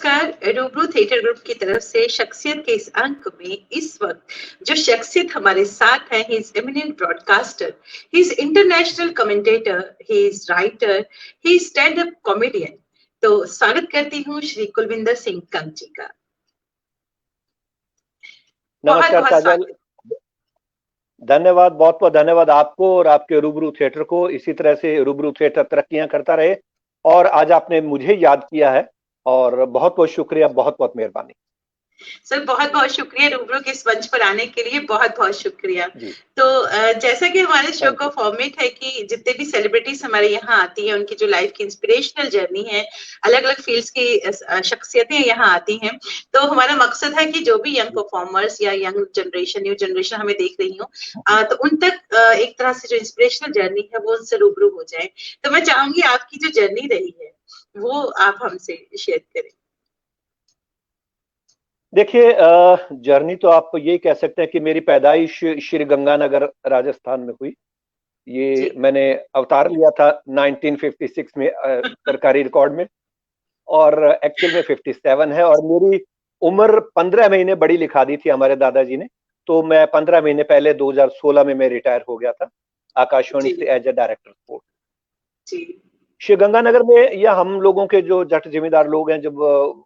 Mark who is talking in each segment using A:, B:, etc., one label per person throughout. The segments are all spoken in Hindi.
A: नमस्कार। रूबरू थिएटर ग्रुप की तरफ से शख्सियत के इस अंक में इस वक्त जो शख्सियत हमारे साथ है, he is eminent broadcaster, he is international commentator, he is writer, he is stand up comedian. तो स्वागत करती हूँ श्री कुलविंदर सिंह कंग जी का। बहुत
B: नमस्कार
A: बहुत
B: काजल, धन्यवाद, बहुत बहुत धन्यवाद आपको और आपके रूबरू थिएटर को। इसी तरह से रूबरू थिएटर तरक्कियां करता रहे और आज आपने मुझे याद किया है और बहुत बहुत शुक्रिया, बहुत बहुत मेहरबानी।
A: सर, बहुत बहुत शुक्रिया रूबरू के इस मंच पर आने के लिए, बहुत बहुत शुक्रिया। तो जैसा कि हमारे शो का फॉर्मेट है कि जितने भी सेलिब्रिटीज हमारे यहाँ आती हैं, उनकी जो लाइफ की इंस्पिरेशनल जर्नी है, अलग अलग फील्ड्स की शख्सियतें यहाँ आती हैं। तो हमारा मकसद है कि जो भी यंग परफॉर्मर्स या यंग जनरेशन, न्यू जनरेशन हमें देख रही हो, तो उन तक एक तरह से जो इंस्पिरेशनल जर्नी है वो उनसे रूबरू हो जाए। तो मैं चाहूंगी आपकी जो जर्नी रही है वो आप हमसे शेयर करें।
B: देखिए, जर्नी तो आप यही कह सकते हैं कि मेरी पैदाइश श्री गंगानगर राजस्थान में हुई। ये मैंने अवतार लिया था 1956 में सरकारी रिकॉर्ड में, और एक्चुअल में 57 है। और मेरी उम्र 15 महीने बड़ी लिखा दी थी हमारे दादाजी ने, तो मैं 15 महीने पहले 2016 में मैं रिटायर हो गया था आकाशवाणी से as a director sport. Sri Ganganagar में या हम लोगों के जो जट जिम्मेदार लोग हैं, जब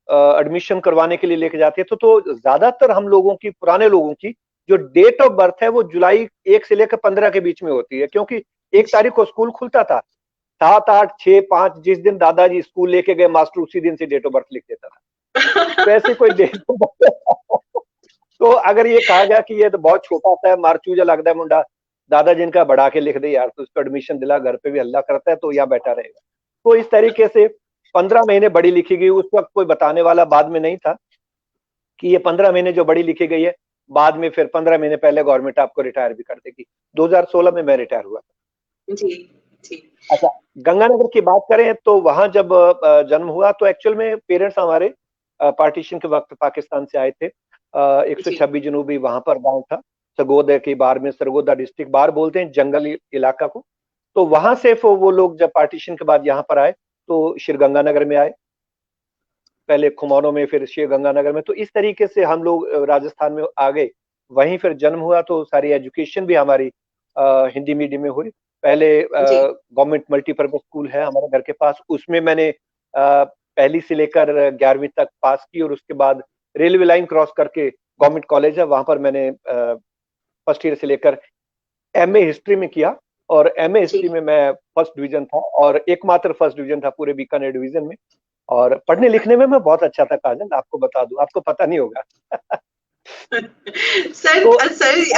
B: एडमिशन करवाने के लिए लेके जाते हैं तो ज्यादातर हम लोगों की, पुराने लोगों की जो डेट ऑफ बर्थ है वो जुलाई 1 से लेकर 15 के बीच में होती है, क्योंकि 1 तारीख को स्कूल खुलता था। 7, 8, 6, 5 जिस दिन दादाजी स्कूल लेके गए, मास्टर उसी दिन से डेट ऑफ बर्थ लिख देता था। तो ऐसी कोई डेट तो अगर ये कहा गया कि ये तो बहुत छोटा सा है, मारचूजा लगता है मुंडा, दादा जिनका बढ़ा के लिख दे यार, तो उसको एडमिशन दिला, घर पे भी हल्ला करता है तो यहाँ बैठा रहेगा। तो इस तरीके से 15 महीने बड़ी लिखी गई। उस वक्त कोई बताने वाला बाद में नहीं था कि ये 15 महीने जो बड़ी लिखी गई है, बाद में फिर 15 महीने पहले गवर्नमेंट आपको रिटायर भी कर देगी। 2016 में मैं रिटायर हुआ था।
A: जी।
B: अच्छा, गंगानगर की बात करें तो वहां जब जन्म हुआ तो एक्चुअल में पेरेंट्स हमारे पार्टीशन के वक्त पाकिस्तान से आए थे। 126 जनूबी वहां पर गांव था, सरगोदा के बार में, सरगोदा डिस्ट्रिक्ट, बार बोलते हैं जंगल इलाका को। तो वहां से वो लोग जब पार्टीशन के बाद यहाँ पर आए तो श्री गंगानगर में आए, पहले खुमानों में, फिर श्री गंगानगर में। तो इस तरीके से हम लोग राजस्थान में आ गए, वहीं फिर जन्म हुआ। तो सारी एजुकेशन भी हमारी हिंदी मीडियम में हुई। पहले गवर्नमेंट मल्टीपर्पज स्कूल है हमारे घर के पास, उसमें मैंने पहली से लेकर 11वीं तक पास की, और उसके बाद रेलवे लाइन क्रॉस करके गवर्नमेंट कॉलेज है, वहां पर मैंने फर्स्ट ईयर से लेकर एमए हिस्ट्री में किया। और एमए हिस्ट्री में मैं फर्स्ट डिवीजन था, और एकमात्र फर्स्ट डिवीजन था पूरे बीकानेर डिवीजन में। और पढ़ने लिखने में मैं बहुत अच्छा था काजल, आपको बता दूं, आपको पता नहीं होगा।
A: सर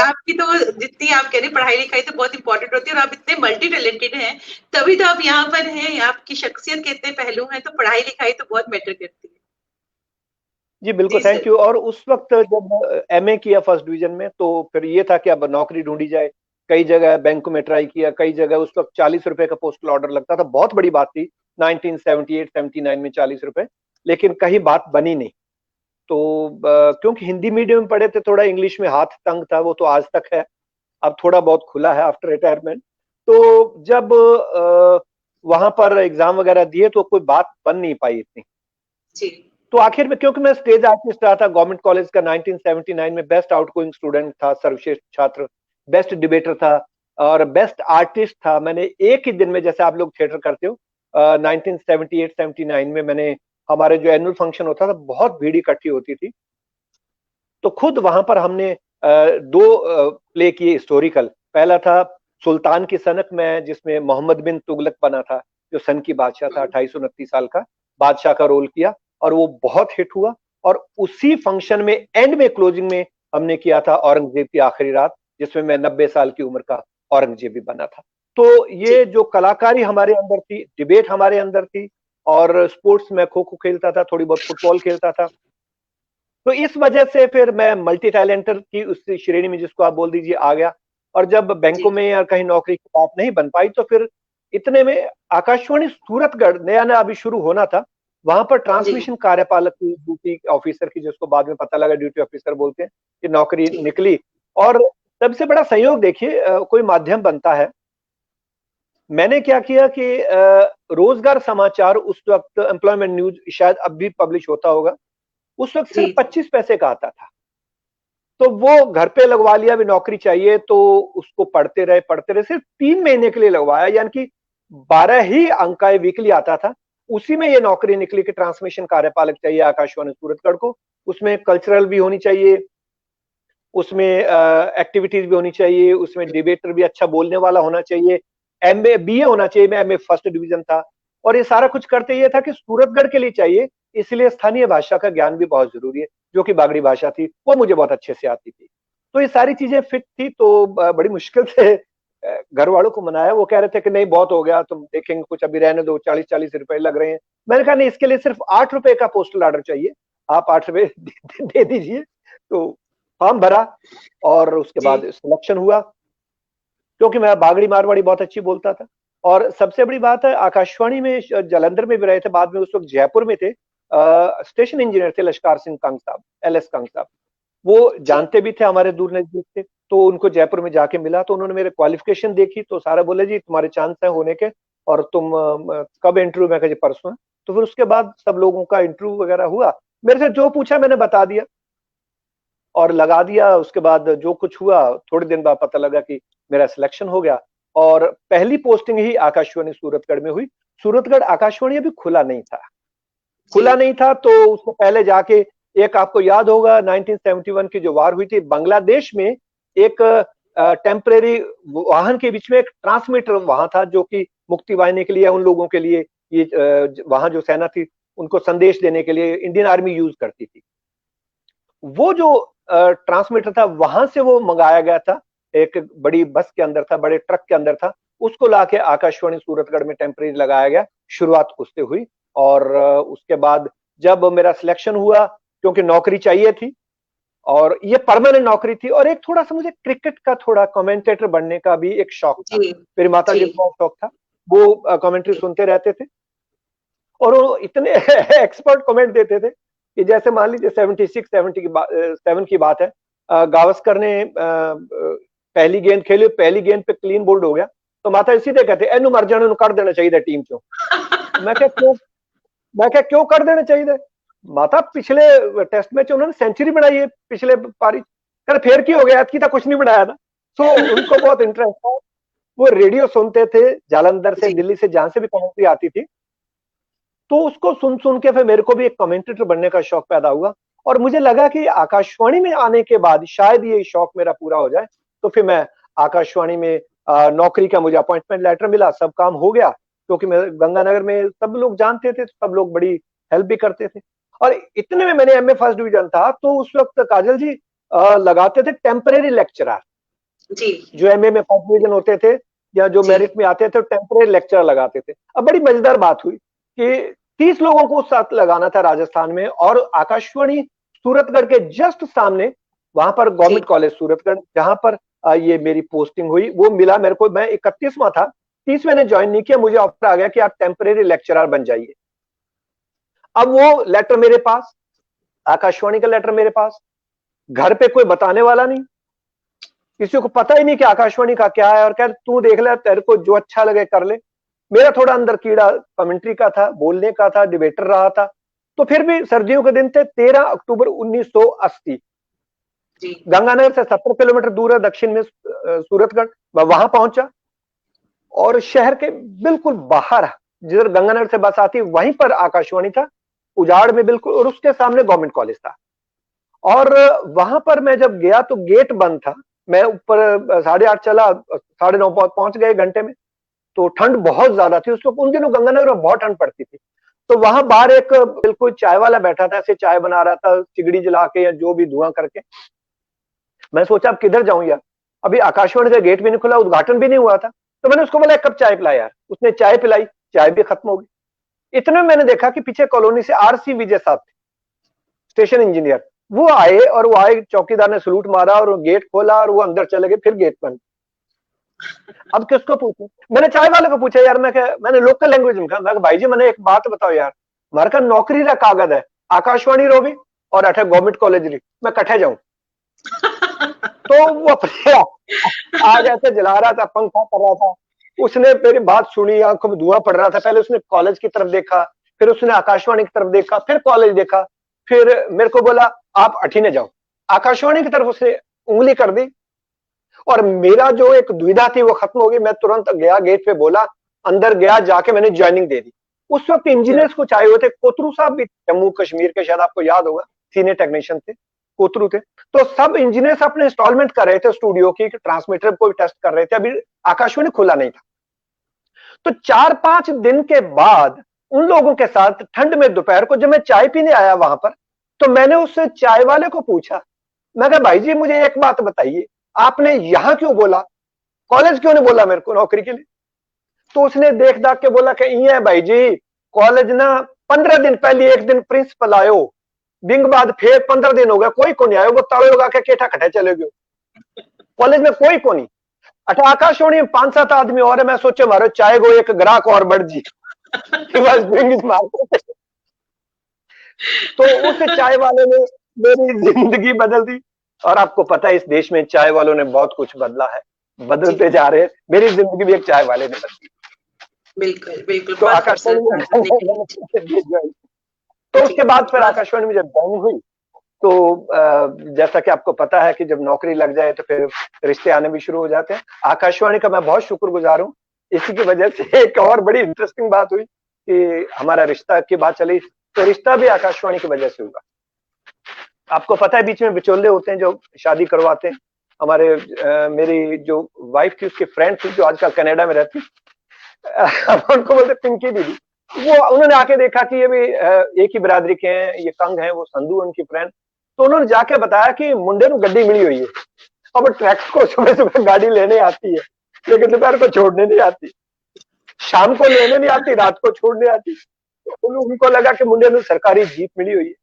A: आपकी तो जितनी आप कह रहे हैं पढ़ाई लिखाई तो बहुत इंपॉर्टेंट होती है, और आप इतने मल्टी टैलेंटेड हैं, तभी तो आप यहाँ पर हैं। आपकी शख्सियत के इतने पहलू हैं, तो पढ़ाई लिखाई तो बहुत मैटर करती है।
B: जी बिल्कुल, थैंक यू। और उस वक्त जब एमए किया फर्स्ट डिवीजन में, तो फिर ये था कि अब नौकरी ढूंढी जाए। कई जगह बैंक में ट्राई किया, कई जगह उस वक्त 40 रुपए का पोस्टल ऑर्डर लगता था, बहुत बड़ी बात थी 1978-79 में 40 रुपए, लेकिन कहीं बात बनी नहीं। तो क्योंकि हिंदी मीडियम में पढ़े थे, थोड़ा इंग्लिश में हाथ तंग था, वो तो आज तक है, अब थोड़ा बहुत खुला है आफ्टर रिटायरमेंट। तो जब वहां पर एग्जाम वगैरह दिए तो कोई बात बन नहीं पाई इतनी। तो आखिर में, क्योंकि मैं स्टेज आर्टिस्ट रहा था गवर्नमेंट कॉलेज का, 1979 में बेस्ट आउटगोइंग स्टूडेंट था, सर्वश्रेष्ठ छात्र, बेस्ट डिबेटर था और बेस्ट आर्टिस्ट था। मैंने एक ही दिन में, जैसे आप लोग थिएटर करते हो, 1978-79 में मैंने, हमारे जो एनुअल फंक्शन होता था, बहुत भीड़ इकट्ठी होती थी, तो खुद वहां पर हमने 2 प्ले किए हिस्टोरिकल। पहला था सुल्तान की सनक में, जिसमें मोहम्मद बिन तुगलक बना था, जो सन की बादशाह था, 2829 साल का बादशाह का रोल किया, और वो बहुत हिट हुआ। और उसी फंक्शन में एंड में, क्लोजिंग में, हमने किया था औरंगजेब की आखिरी रात, जिसमें मैं 90 साल की उम्र का औरंगजेब भी बना था। तो ये जो कलाकारी हमारे अंदर थी, डिबेट हमारे अंदर थी, और स्पोर्ट्स में खो खो खेलता था, थोड़ी बहुत फुटबॉल खेलता था। तो इस वजह से फिर मैं मल्टी टैलेंटर की उस श्रेणी में, जिसको आप बोल दीजिए, आ गया। और जब बैंकों में या कहीं नौकरी की बात नहीं बन पाई, तो फिर इतने में आकाशवाणी सूरतगढ़ नया नया अभी शुरू होना था, वहां पर ट्रांसमिशन कार्यपालक की, ड्यूटी ऑफिसर की, जिसको बाद में पता लगा ड्यूटी ऑफिसर बोलते हैं, कि नौकरी निकली। और सबसे बड़ा संयोग देखिए, कोई माध्यम बनता है, मैंने क्या किया कि रोजगार समाचार उस वक्त, एम्प्लॉयमेंट न्यूज शायद अब भी पब्लिश होता होगा, उस वक्त सिर्फ 25 पैसे का आता था। तो वो घर पे लगवा लिया, भी नौकरी चाहिए तो उसको पढ़ते रहे, सिर्फ 3 महीने के लिए लगवाया, यानी कि 12 ही अंक का वीकली आता था। उसी में ये नौकरी निकली कि ट्रांसमिशन कार्यपालक चाहिए आकाशवाणी सूरतगढ़ को। उसमें कल्चरल भी होनी चाहिए, उसमें एक्टिविटीज भी होनी चाहिए, उसमें डिबेटर भी अच्छा बोलने वाला होना चाहिए, एमए बीए होना चाहिए। मैं एमए फर्स्ट डिवीजन था, और ये सारा कुछ करते ये था कि सूरतगढ़ के लिए चाहिए, इसलिए स्थानीय भाषा का ज्ञान भी बहुत जरूरी है, जो कि बागड़ी भाषा थी, वो मुझे बहुत अच्छे से आती थी। तो ये सारी चीजें फिट थी। तो बड़ी मुश्किल से घर वालों को मनाया। वो कह रहे थे कि नहीं बहुत हो गया, तुम देखेंगे कुछ, अभी रहने दो, 40-40 रुपए लग रहे हैं। मैंने कहा नहीं, इसके लिए सिर्फ 8 रुपए का पोस्टल ऑर्डर चाहिए, आप 8 रुपए दे दीजिए। तो फॉर्म भरा, और उसके बाद सिलेक्शन हुआ, क्योंकि मैं बागड़ी मारवाड़ी बहुत अच्छी बोलता था। और सबसे बड़ी बात है, आकाशवाणी में जालंधर में भी रहे थे, बाद में उस वक्त जयपुर में थे, स्टेशन इंजीनियर थे लश्कार सिंह कंग साहब, LS कंग साहब। वो जानते भी थे, हमारे दूर नजदीक थे। तो उनको जयपुर में जाके मिला, तो उन्होंने मेरे क्वालिफिकेशन देखी, तो सारा बोले जी तुम्हारे चांस है होने के, और तुम कब इंटरव्यू? मैं कहा जी परसों है। तो फिर उसके बाद सब लोगों का इंटरव्यू वगैरह हुआ, मेरे से जो पूछा मैंने बता दिया और लगा दिया। उसके बाद जो कुछ हुआ, थोड़े दिन बाद पता लगा कि मेरा सिलेक्शन हो गया, और पहली पोस्टिंग ही आकाशवाणी सूरतगढ़ में हुई। सूरतगढ़ आकाशवाणी अभी खुला नहीं था, तो उसको पहले जाके, एक आपको याद होगा 1971 की जो वार हुई थी बांग्लादेश में, एक टेम्परेरी वाहन के बीच में एक ट्रांसमीटर वहां था, जो कि मुक्ति वाहिनी के लिए, उन लोगों के लिए, ये वहां जो सेना थी उनको संदेश देने के लिए इंडियन आर्मी यूज करती थी। वो जो ट्रांसमीटर था, वहां से वो मंगाया गया था, एक बड़ी बस के अंदर था, बड़े ट्रक के अंदर था। उसको लाके आकाशवाणी सूरतगढ़ में टेम्परेरी लगाया गया, शुरुआत उससे हुई। और उसके बाद जब मेरा सिलेक्शन हुआ, क्योंकि नौकरी चाहिए थी और ये परमानेंट नौकरी थी, और एक थोड़ा सा मुझे क्रिकेट का थोड़ा कमेंटेटर बनने का भी एक शौक था। मेरी माता जी को बहुत शौक था, वो कमेंट्री सुनते रहते थे, और वो इतने एक्सपर्ट कमेंट देते थे कि जैसे मान लीजिए 76-77 की बात है, गावस्कर ने पहली गेंद खेली, पहली गेंद पे क्लीन बोल्ड हो गया, तो माता सीधे कहते एनु मर जाने नु कर देना चाहिए टीम चो। मैं क्या क्यों कर देना चाहिए? माता पिछले टेस्ट मैच उन्होंने सेंचुरी बनाई है, पिछले पारी कर फेर की हो गया, तो कुछ नहीं बनाया ना। तो उनको बहुत इंटरेस्ट था, वो रेडियो सुनते थे जालंधर से, दिल्ली से, जहां से भी कमेंट्री आती थी। तो उसको सुन सुन के फिर मेरे को भी एक कमेंटेटर बनने का शौक पैदा हुआ, और मुझे लगा कि आकाशवाणी में आने के बाद शायद ये शौक मेरा पूरा हो जाए। तो फिर मैं आकाशवाणी में नौकरी का मुझे अपॉइंटमेंट लेटर मिला, सब काम हो गया, क्योंकि मैं गंगानगर में सब लोग जानते थे, सब लोग बड़ी हेल्प भी करते थे। और इतने में मैंने एमए फर्स्ट डिवीजन था, तो उस वक्त काजल जी लगाते थे टेम्परेरी लेक्चरर, जो एमए में फर्स्ट डिवीजन होते थे या जो मेरिट में आते थे, टेम्परेरी लेक्चरर लगाते थे। अब बड़ी मजेदार बात हुई कि 30 लोगों को साथ लगाना था राजस्थान में, और आकाशवाणी सूरतगढ़ के जस्ट सामने, वहां पर गवर्नमेंट कॉलेज सूरतगढ़, जहां पर ये मेरी पोस्टिंग हुई, वो मिला मेरे को। मैं 31वां था, 30 मैंने ज्वाइन नहीं किया, मुझे ऑफर आ गया कि आप टेम्परेरी लेक्चरर बन जाइए। अब वो लेटर मेरे पास, आकाशवाणी का लेटर मेरे पास, घर पे कोई बताने वाला नहीं, किसी को पता ही नहीं कि आकाशवाणी का क्या है, और कह तू देख ले, तेरे को जो अच्छा लगे कर ले। मेरा थोड़ा अंदर कीड़ा कमेंट्री का था, बोलने का था, डिबेटर रहा था। तो फिर भी सर्दियों के दिन थे, 13 अक्टूबर 1980, गंगानगर से 70 किलोमीटर दूर है दक्षिण में सूरतगढ़। मैं वहां पहुंचा, और शहर के बिल्कुल बाहर, जिधर गंगानगर से बस आती वहीं पर आकाशवाणी था, उजाड़ में बिल्कुल, और उसके सामने गवर्नमेंट कॉलेज था। और वहां पर मैं जब गया तो गेट बंद था, मैं ऊपर 8:30 चला, 9:30 पहुंच गए घंटे में। तो ठंड बहुत ज्यादा थी उस वक्त, उन दिनों गंगानगर में बहुत ठंड पड़ती थी। तो वहां बाहर एक बिल्कुल चाय वाला बैठा था, ऐसे चाय बना रहा था चिगड़ी जला के या जो भी धुआं करके। मैं सोचा अब किधर जाऊं यार, अभी आकाशवाणी का गेट भी नहीं खुला, उद्घाटन भी नहीं हुआ था। तो मैंने उसको बोला एक कप चाय पिला यार, उसने चाय पिलाई, चाय भी खत्म हो गई। इतने में मैंने देखा कि पीछे कॉलोनी से RC विजय साहब थे, स्टेशन इंजीनियर। वो आए, और वो आए, चौकीदार ने सलूट मारा और गेट खोला, और वो अंदर चले गए, फिर गेट बंद। अब किसको पूछूं? मैंने चाय वाले को पूछा यार, मैंने लोकल लैंग्वेज में कहा, भाई जी मैंने एक बात बताओ यार, हमारे का नौकरी का कागज है, आकाशवाणी रो भी और अठे गवर्नमेंट कॉलेज री, मैं कठे जाऊं? तो वो अपने आज ऐसे जला रहा था, पंखा कर रहा था, उसने मेरी बात सुनी, आंखों में धुआं पड़ रहा था। पहले उसने कॉलेज की तरफ देखा, फिर उसने आकाशवाणी की तरफ देखा, फिर कॉलेज देखा, फिर मेरे को बोला आप अठीने जाओ। आकाशवाणी की तरफ उसने उंगली कर दी और मेरा जो एक दुविधा थी वो खत्म हो गई। मैं तुरंत गया, गेट पे बोला, अंदर गया, जाके मैंने ज्वाइनिंग दे दी। उस वक्त इंजीनियर्स कुछ आए हुए थे, कोतरू साहब भी जम्मू कश्मीर के, शायद आपको याद होगा, सीनियर टेक्नीशियन थे, कोतरू थे। तो सब इंजीनियर्स अपने इंस्टॉलमेंट कर रहे थे स्टूडियो की, ट्रांसमीटर को भी टेस्ट कर रहे थे, अभी आकाशवाणी खुला नहीं था। तो 4-5 दिन के बाद उन लोगों के साथ ठंड में दोपहर को जब मैं चाय पीने आया वहां पर, तो मैंने उस चाय वाले को पूछा, मैं कहा भाई जी मुझे एक बात बताइए, आपने यहां क्यों बोला, कॉलेज क्यों नहीं बोला मेरे को नौकरी के लिए? तो उसने देख दाख के बोला कि ये है भाई जी, कॉलेज ना 15 दिन पहले एक दिन प्रिंसिपल आयो, बिंग बाद फिर 15 दिन हो गया कोई को नहीं आयो, वो ताले लगा के केठा खटे चले गयो, कॉलेज में कोई को नहीं। अच्छा आकाशवाणी में 5-7 आदमी और है, मैं सोचे मारो चाय गो एक ग्राहक और बढ़ जी। तो उस चाय वाले ने मेरी जिंदगी बदल दी। और आपको पता है इस देश में चाय वालों ने बहुत कुछ बदला है, बदलते जा रहे हैं। मेरी जिंदगी भी एक चाय वाले ने बदली।
A: बिल्कुल बिल्कुल।
B: तो आकाशवाणी तो उसके बाद फिर आकाशवाणी में जब ज्वाइन हुई तो जैसा कि आपको पता है कि जब नौकरी लग जाए तो फिर रिश्ते आने भी शुरू हो जाते हैं। आकाशवाणी का मैं बहुत शुक्रगुजार हूँ। इसी की वजह से एक और बड़ी इंटरेस्टिंग बात हुई कि हमारा रिश्ता की बात चली, तो रिश्ता भी आकाशवाणी की वजह से हुआ। आपको पता है बीच में बिचौले होते हैं जो शादी करवाते हैं। हमारे मेरी जो वाइफ थी उसकी फ्रेंड थी जो आजकल कनाडा में रहती, उनको बोलते पिंकी दीदी, वो उन्होंने आके देखा कि ये भी एक ही बिरादरी के हैं, ये कंग है, वो संधू उनकी फ्रेंड। तो उन्होंने जाके बताया कि मुंडे को गड्डी मिली हुई है, अब ट्रैक्टर को सुबह सुबह गाड़ी लेने आती है लेकिन दोपहर को छोड़ने नहीं आती, शाम को लेने नहीं आती, रात को छोड़ने आती। तो उनको लगा कि मुंडे को सरकारी जीप मिली हुई है,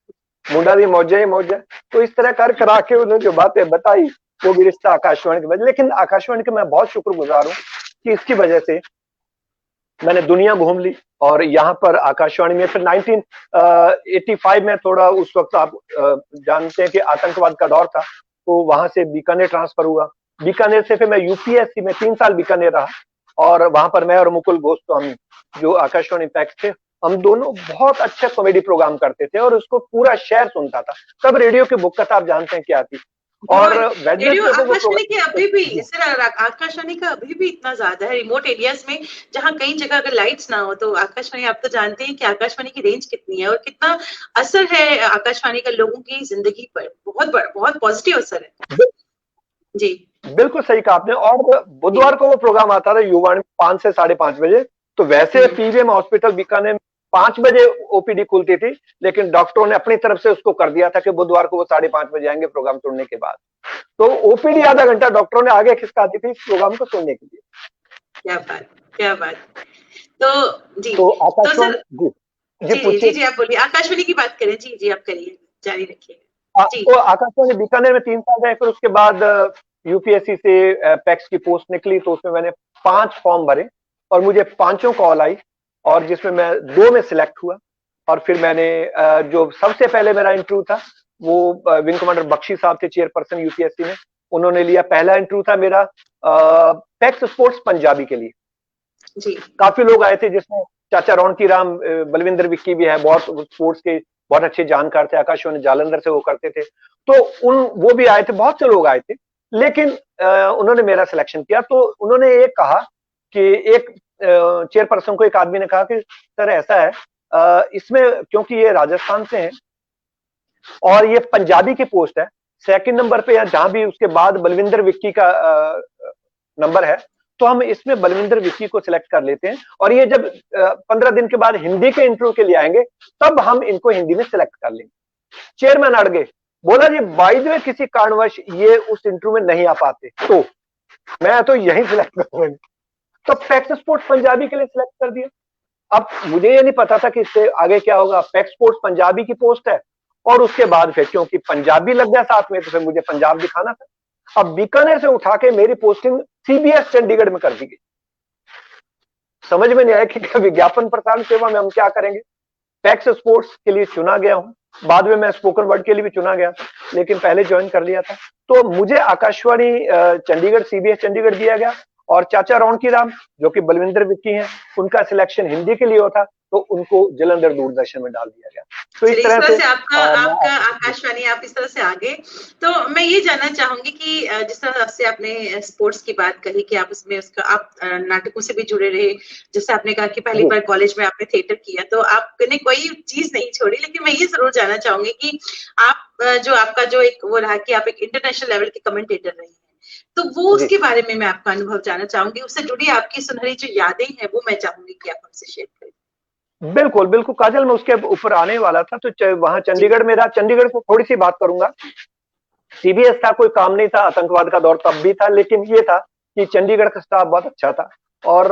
B: मुंडा भी मौजा ही मौजा। तो इस तरह कर करा के उन्होंने जो बातें बताई वो भी रिश्ता आकाशवाणी की वजह। लेकिन आकाशवाणी के मैं बहुत शुक्रगुजार हूँ कि इसकी वजह से मैंने दुनिया घूम ली। और यहाँ पर आकाशवाणी में फिर 1985 में थोड़ा, उस वक्त आप जानते हैं कि आतंकवाद का दौर था, तो वहां से बीकानेर ट्रांसफर हुआ। बीकानेर से फिर मैं यूपीएससी में 3 साल बीकानेर रहा और वहां पर मैं और मुकुल गोस्वामी जो आकाशवाणी पैक्स थे, हम दोनों बहुत अच्छे कॉमेडी प्रोग्राम करते थे और उसको पूरा शहर सुनता था। तब रेडियो की बुक्कत आप जानते हैं क्या थी। और
A: रेडियो आकाशवाणी की अभी भी सर, आकाशवाणी का अभी भी इतना ज्यादा है रिमोट एरियाज में, जहाँ कई जगह अगर लाइट्स ना हो तो आकाशवाणी, आप तो जानते हैं कि आकाशवाणी की रेंज कितनी है और कितना असर है आकाशवाणी का लोगों की जिंदगी पर, बहुत पॉजिटिव असर है। जी
B: बिल्कुल सही कहा आपने। और बुधवार को वो प्रोग्राम आता था युवाणी 5 से 5:30 बजे। तो वैसे पीवीएम हॉस्पिटल बीकानेर 5 बजे ओपीडी खुलती थी, लेकिन डॉक्टरों ने अपनी तरफ से उसको कर दिया था कि बुधवार को वो 5:30 बजे आएंगे प्रोग्राम सुनने के बाद। तो ओपीडी आधा घंटा डॉक्टरों ने आगे खिसका दी थी इस प्रोग्राम को सुनने के लिए।
A: क्या बात, क्या बात। तो जी,
B: तो आकाशवाणी
A: जी आप बोलिए, आकाशवाणी की बात करें। जी आप करिए, जारी रखिए।
B: तो आकाशवाणी बीकानेर में 3 साल रहे, फिर उसके बाद यूपीएससी से पैक्स की पोस्ट निकली, तो उसमें मैंने 5 फॉर्म भरे और मुझे 5 कॉल आई और जिसमें मैं 2 में सिलेक्ट हुआ। और फिर मैंने जो सबसे पहले मेरा इंटरव्यू था वो विंग कमांडर बख्शी साहब थे, चेयरपर्सन यूपीएससी में, उन्होंने लिया। पहला इंटरव्यू था मेरा पैक्स स्पोर्ट्स पंजाबी के लिए। जी। काफी लोग आए थे जिसमें चाचा रौनकी राम, बलविंदर विक्की भी है, बहुत स्पोर्ट्स के बहुत अच्छे जानकार थे, आकाशवाणी जालंधर से वो करते थे। तो वो भी आए थे, बहुत से लोग आए थे, लेकिन उन्होंने मेरा सिलेक्शन किया। तो उन्होंने ये कहा कि एक चेयरपर्सन को एक आदमी ने कहा कि सर ऐसा है, इसमें क्योंकि ये राजस्थान से हैं और ये पंजाबी की पोस्ट है, सेकंड नंबर पे या जहां भी उसके बाद बलविंदर विक्की का नंबर है, तो हम इसमें बलविंदर विक्की को सिलेक्ट कर लेते हैं और ये जब 15 दिन के बाद हिंदी के इंटरव्यू के लिए आएंगे तब हम इनको हिंदी में सिलेक्ट कर लेंगे। चेयरमैन अड़ गए, बोला जी बाय द वे किसी कारणवश ये उस इंटरव्यू में नहीं आ पाते तो मैं तो यही सिलेक्ट करूंगा। तो पैक्स स्पोर्ट्स पंजाबी के लिए सिलेक्ट कर दिया। अब मुझे ये नहीं पता था कि इससे आगे क्या होगा। पैक्स स्पोर्ट्स पंजाबी की पोस्ट है और उसके बाद फिर क्योंकि पंजाबी लग गया साथ में तो फिर मुझे पंजाब दिखाना था। अब बीकानेर से उठा के मेरी पोस्टिंग सीबीएस चंडीगढ़ में कर दी गई। समझ में नहीं आया कि विज्ञापन प्रसारण सेवा में हम क्या करेंगे। पैक्स स्पोर्ट्स के लिए चुना गया हूं, बाद में मैं स्पोकन वर्ड के लिए भी चुना गया था, लेकिन पहले ज्वाइन कर लिया था। तो मुझे आकाशवाणी चंडीगढ़, सीबीएस चंडीगढ़ दिया गया और चाचा रौनकी राम जो कि बलविंदर विक्की हैं, उनका सिलेक्शन हिंदी के लिए होता, तो उनको जलंधर दूरदर्शन में डाल दिया गया। तो इस तरह से
A: आपका आकाशवाणी आप इस तरह से आगे। तो मैं ये जानना चाहूंगी कि जिस तरह से आपने स्पोर्ट्स की बात कही कि आप उसमें उसका आप नाटकों से भी जुड़े रहे, जैसे आपने कहा कि पहली बार कॉलेज में आपने थिएटर किया, तो आपने कोई चीज नहीं छोड़ी। लेकिन मैं ये जरूर जानना चाहूंगी कि आप जो आपका जो एक वो रहा कि आप एक इंटरनेशनल लेवल के कमेंटेटर रहे हैं, तो वो उसके बारे में मैं आपका अनुभव जानना चाहूंगी। उससे जुड़ी आपकी सुनहरी जो यादें हैं वो मैं चाहूंगी कि आप हमसे शेयर करें।
B: बिल्कुल बिल्कुल काजल, मैं उसके ऊपर आने वाला था। तो वहां चंडीगढ़ में रहा, चंडीगढ़ से थोड़ी सी बात करूंगा। सीबीएस था, कोई काम नहीं था, आतंकवाद का दौर तब भी था, लेकिन ये था कि चंडीगढ़ का स्टाफ बहुत अच्छा था। और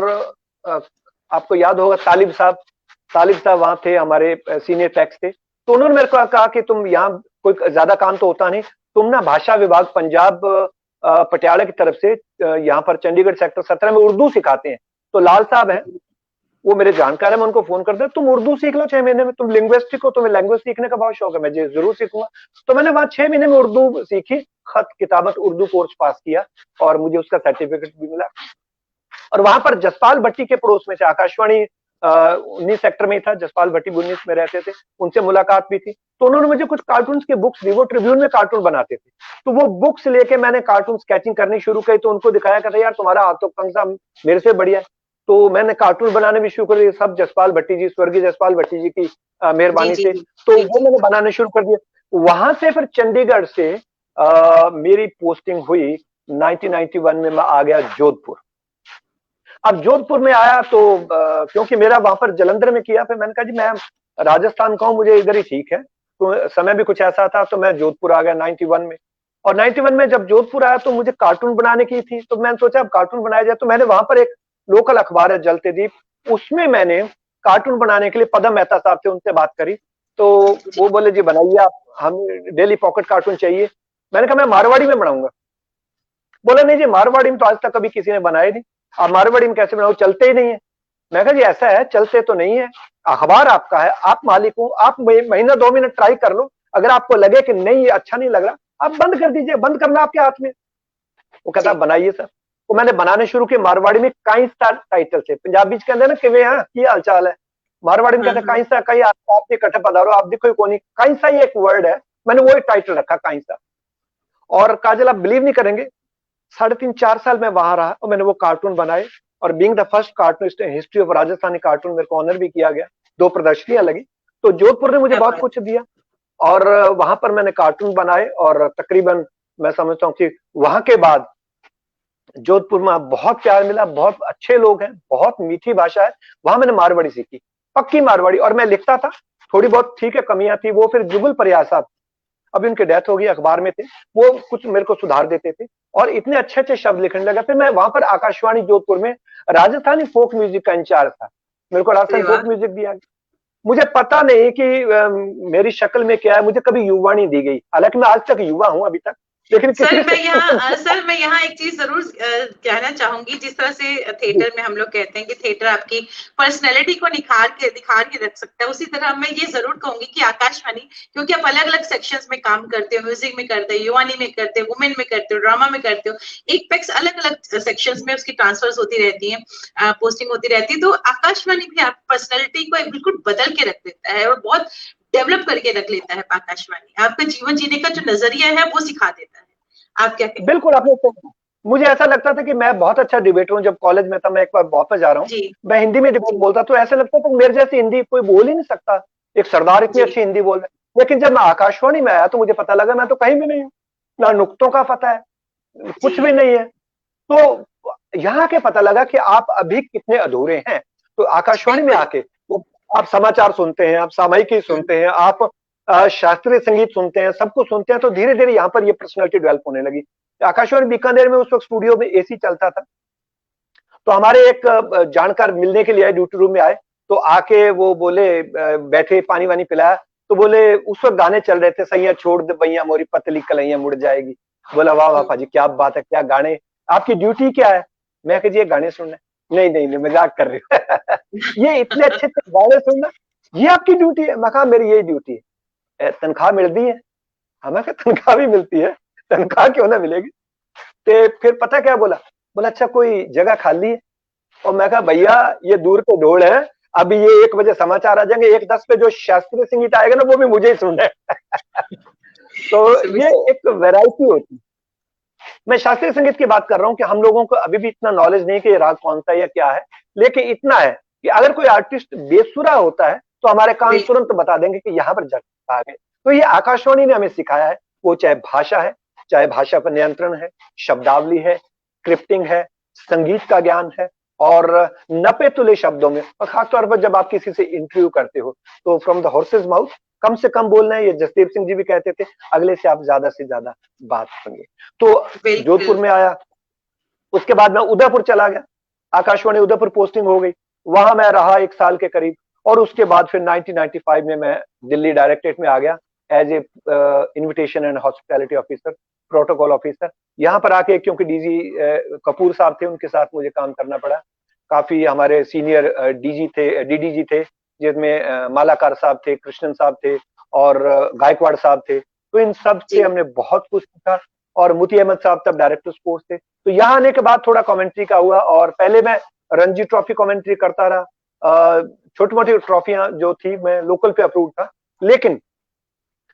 B: आपको याद होगा तालिब साहब वहां थे, हमारे सीनियर टैक्स थे। तो उन्होंने मेरे को कहा कि तुम यहाँ, कोई ज्यादा काम तो होता नहीं, तुम ना भाषा विभाग पंजाब पटियाला की तरफ से यहाँ पर चंडीगढ़ सेक्टर 17 में उर्दू सिखाते हैं। तो लाल साहब हैं, वो मेरे जानकार है, मैं उनको फोन कर दिया, तुम उर्दू सीख लो 6 महीने में, तुम लिंग्विस्टिक हो, तुम्हें लैंग्वेज सीखने का बहुत शौक है, मैं जरूर सीखूंगा। तो मैंने वहां 6 महीने में उर्दू सीखी, खत किताबत उर्दू कोर्स पास किया और मुझे उसका सर्टिफिकेट भी मिला। और वहां पर जसपाल भट्टी के पड़ोस में से आकाशवाणी 19 सेक्टर में ही था, जसपाल भट्टी 19 में रहते थे, उनसे मुलाकात भी थी। तो उन्होंने मुझे कुछ कार्टून की बुक्स दी, वो ट्रिब्यून में कार्टून बनाते थे। तो वो बुक्स लेके मैंने कार्टून स्केचिंग करनी शुरू की। तो उनको दिखाया कहता यार तुम्हारा हाथ तो कंसा मेरे से बढ़िया है। तो मैंने कार्टून बनाने भी शुरू कर दिए, सब जसपाल भट्टी जी, स्वर्गीय जसपाल भट्टी जी की मेहरबानी से। तो वो मैंने बनाने शुरू कर दिया। वहां से फिर चंडीगढ़ से मेरी पोस्टिंग हुई 1991 में, मैं आ गया जोधपुर। अब जोधपुर में आया तो क्योंकि मेरा वहां पर जलंधर में किया, फिर मैंने कहा जी मैं राजस्थान का हूं, मुझे इधर ही ठीक है। तो समय भी कुछ ऐसा था, तो मैं जोधपुर आ गया 91 में। और 91 में जब जोधपुर आया तो मुझे कार्टून बनाने की थी, तो मैंने सोचा अब कार्टून बनाया जाए। तो मैंने वहां पर एक लोकल अखबार है जलते दीप, उसमें मैंने कार्टून बनाने के लिए पदम मेहता साहब से उनसे बात करी। तो वो बोले जी बनाइए आप, हम डेली पॉकेट कार्टून चाहिए। मैंने कहा मैं मारवाड़ी में बनाऊंगा। बोला नहीं जी मारवाड़ी में तो आज तक कभी किसी ने बनाए नहीं, आप मारवाड़ी में कैसे बनाओ, चलते ही नहीं है। मैं कहा जी ऐसा है, चलते तो नहीं है, अखबार आपका है, आप मालिक हो, आप महीना 2 महीने ट्राई कर लो, अगर आपको लगे कि नहीं ये अच्छा नहीं लग रहा, आप बंद कर दीजिए, बंद करना आपके हाथ में। वो कहता बनाइए सर। तो मैंने बनाने शुरू किए मारवाड़ी में काइंसा टाइटल से। पंजाबी कहते हैं ना कि वे हाँ की हाल चाल है, मारवाड़ी में कहते हैं काइंसा, कई आप इकट्ठे पधारो, आप देखो कौन, काइंसा ही एक वर्ड है, मैंने वो एक टाइटल रखा काइंसा। और काजल आप बिलीव नहीं करेंगे, 3.5-4 साल मैं वहां रहा और मैंने वो कार्टून बनाए। और being the first cartoonist in history of Rajasthani cartoon, मेरे को ऑनर भी किया गया, 2 प्रदर्शनियां लगी। तो जोधपुर ने मुझे बहुत कुछ दिया और वहां पर मैंने कार्टून बनाए। और तकरीबन मैं समझता हूँ कि वहां के बाद जोधपुर में बहुत प्यार मिला, बहुत अच्छे लोग हैं, बहुत मीठी भाषा है। वहां मैंने मारवाड़ी सीखी, पक्की मारवाड़ी। और मैं लिखता था, थोड़ी बहुत ठीक है कमियां थी, वो फिर जुगल प्रयास साहब, अभी उनकी डेथ हो गई, अखबार में थे, वो कुछ मेरे को सुधार देते थे और इतने अच्छे अच्छे शब्द लिखने लगा। फिर मैं वहां पर आकाशवाणी जोधपुर में राजस्थानी फोक म्यूजिक का इंचार्ज था, मेरे को राजस्थानी फोक म्यूजिक दिया। मुझे पता नहीं कि मेरी शक्ल में क्या है, मुझे कभी युवाणी दी गई, हालांकि मैं आज तक युवा हूं अभी तक। लेकिन
A: सर मैं यहाँ एक चीज जरूर कहना चाहूंगी, जिस तरह से थिएटर में हम लोग कहते हैं कि थिएटर आपकी पर्सनैलिटी को दिखार के रख सकता है, उसी तरह मैं ये जरूर कहूंगी कि आकाशवाणी, क्योंकि आप अलग अलग सेक्शंस में काम करते हो, म्यूजिक में करते हो, युवानी में करते हो, वुमेन में करते हो, ड्रामा में करते हो, एक पैक्स अलग अलग सेक्शंस में उसकी ट्रांसफर्स होती रहती है, पोस्टिंग होती रहती है। तो आकाशवाणी भी आप पर्सनैलिटी को बिल्कुल बदल के रख देता है और बहुत डेवलप करके रख लेता है। आकाशवाणी आपका जीवन जीने का जो नजरिया है वो सिखा देता है। आप क्या कहते हैं?
B: बिल्कुल आपने, मुझे ऐसा लगता था कि मैं बहुत अच्छा डिबेटर हूँ। जब कॉलेज में था, मैं एक बार वापस जा रहा हूँ, मैं हिंदी में डिबेट बोलता, तो ऐसा लगता था मेरे जैसी हिंदी कोई बोल ही नहीं सकता, एक सरदार इतनी अच्छी हिंदी बोल रहे। लेकिन जब मैं आकाशवाणी में आया तो मुझे पता लगा मैं तो कहीं भी नहीं हूँ, ना नुक्तों का पता है, कुछ भी नहीं है। तो यहाँ के पता लगा कि आप अभी कितने अधूरे हैं। तो आकाशवाणी में आके आप समाचार सुनते हैं, आप सामयिकी सुनते हैं, आप शास्त्रीय संगीत सुनते हैं, सब कुछ सुनते हैं, तो धीरे धीरे यहाँ पर ये पर्सनैलिटी डेवलप होने लगी। आकाशवाणी बीकानेर में उस वक्त स्टूडियो में एसी चलता था, तो हमारे एक जानकार मिलने के लिए आए, ड्यूटी रूम में आए, तो आके वो बोले, बैठे, पानी वानी पिलाया, तो बोले उस वक्त गाने चल रहे थे, सैया छोड़ दे बैया मोरी पतली कलैया मुड़ जाएगी। बोला वाह वाह पाजी क्या बात है, क्या गाने, आपकी ड्यूटी क्या है? मैं कहा जी ये गाने सुनना। नहीं नहीं नहीं मजाक कर रही हूँ ये इतने अच्छे अच्छे गाने सुनना, ये आपकी ड्यूटी है? मैं कहा मेरी यही ड्यूटी है। तनख्वाह मिलती है? हमें तनख्वाह भी मिलती है, तनख्वाह क्यों ना मिलेगी। तो फिर पता क्या बोला, बोला अच्छा कोई जगह खाली है? और मैं कहा भैया ये दूर के ढोल है, अभी ये 1 बजे समाचार आ जाएंगे, 1:10 पे जो शास्त्रीय संगीत आएगा ना वो भी मुझे ही सुनना है। तो ये एक वैरायटी होती है। मैं शास्त्रीय संगीत की बात कर रहा हूँ कि हम लोगों को अभी भी इतना नॉलेज नहीं कि ये राग कौन सा है या क्या है, लेकिन इतना है कि अगर कोई आर्टिस्ट बेसुरा होता है तो हमारे कान तुरंत बता देंगे कि यहाँ पर जगह आ गए। तो ये आकाशवाणी ने हमें सिखाया है, वो चाहे भाषा है, चाहे भाषा पर नियंत्रण है, शब्दावली है, स्क्रिप्टिंग है, संगीत का ज्ञान है, और नपे तुले शब्दों में, और खासतौर पर जब आप किसी से इंटरव्यू करते हो तो फ्रॉम द हॉर्सेज माउथ कम से कम बोलना है, ये जसदेव सिंह जी भी कहते थे, अगले से आप ज्यादा से ज्यादा बात सुनिए। तो जोधपुर में आया, उसके बाद मैं उदयपुर चला गया, आकाशवाणी उदयपुर पोस्टिंग हो गई, वहां मैं रहा 1 साल के करीब, और उसके बाद फिर 1995 में मैं दिल्ली डायरेक्टरेट में आ गया as a invitation and hospitality officer, protocol officer. यहाँ पर आके क्योंकि डीजी कपूर साहब थे, उनके साथ मुझे काम करना पड़ा। काफी हमारे सीनियर डीजी थे, डीडीजी थे, जिसमें मालाकार साहब थे, कृष्णन साहब थे, और गायकवाड़ साहब थे। तो इन सब से हमने बहुत कुछ सीखा, और मुती अहमद साहब तब डायरेक्टर स्पोर्ट्स थे। तो यहाँ आने के बाद थोड़ा कमेंट्री का हुआ, और पहले मैं रणजी ट्रॉफी कमेंट्री करता रहा, छोटी मोटी ट्रॉफियां जो थी मैं लोकल पे अप्रूव था। लेकिन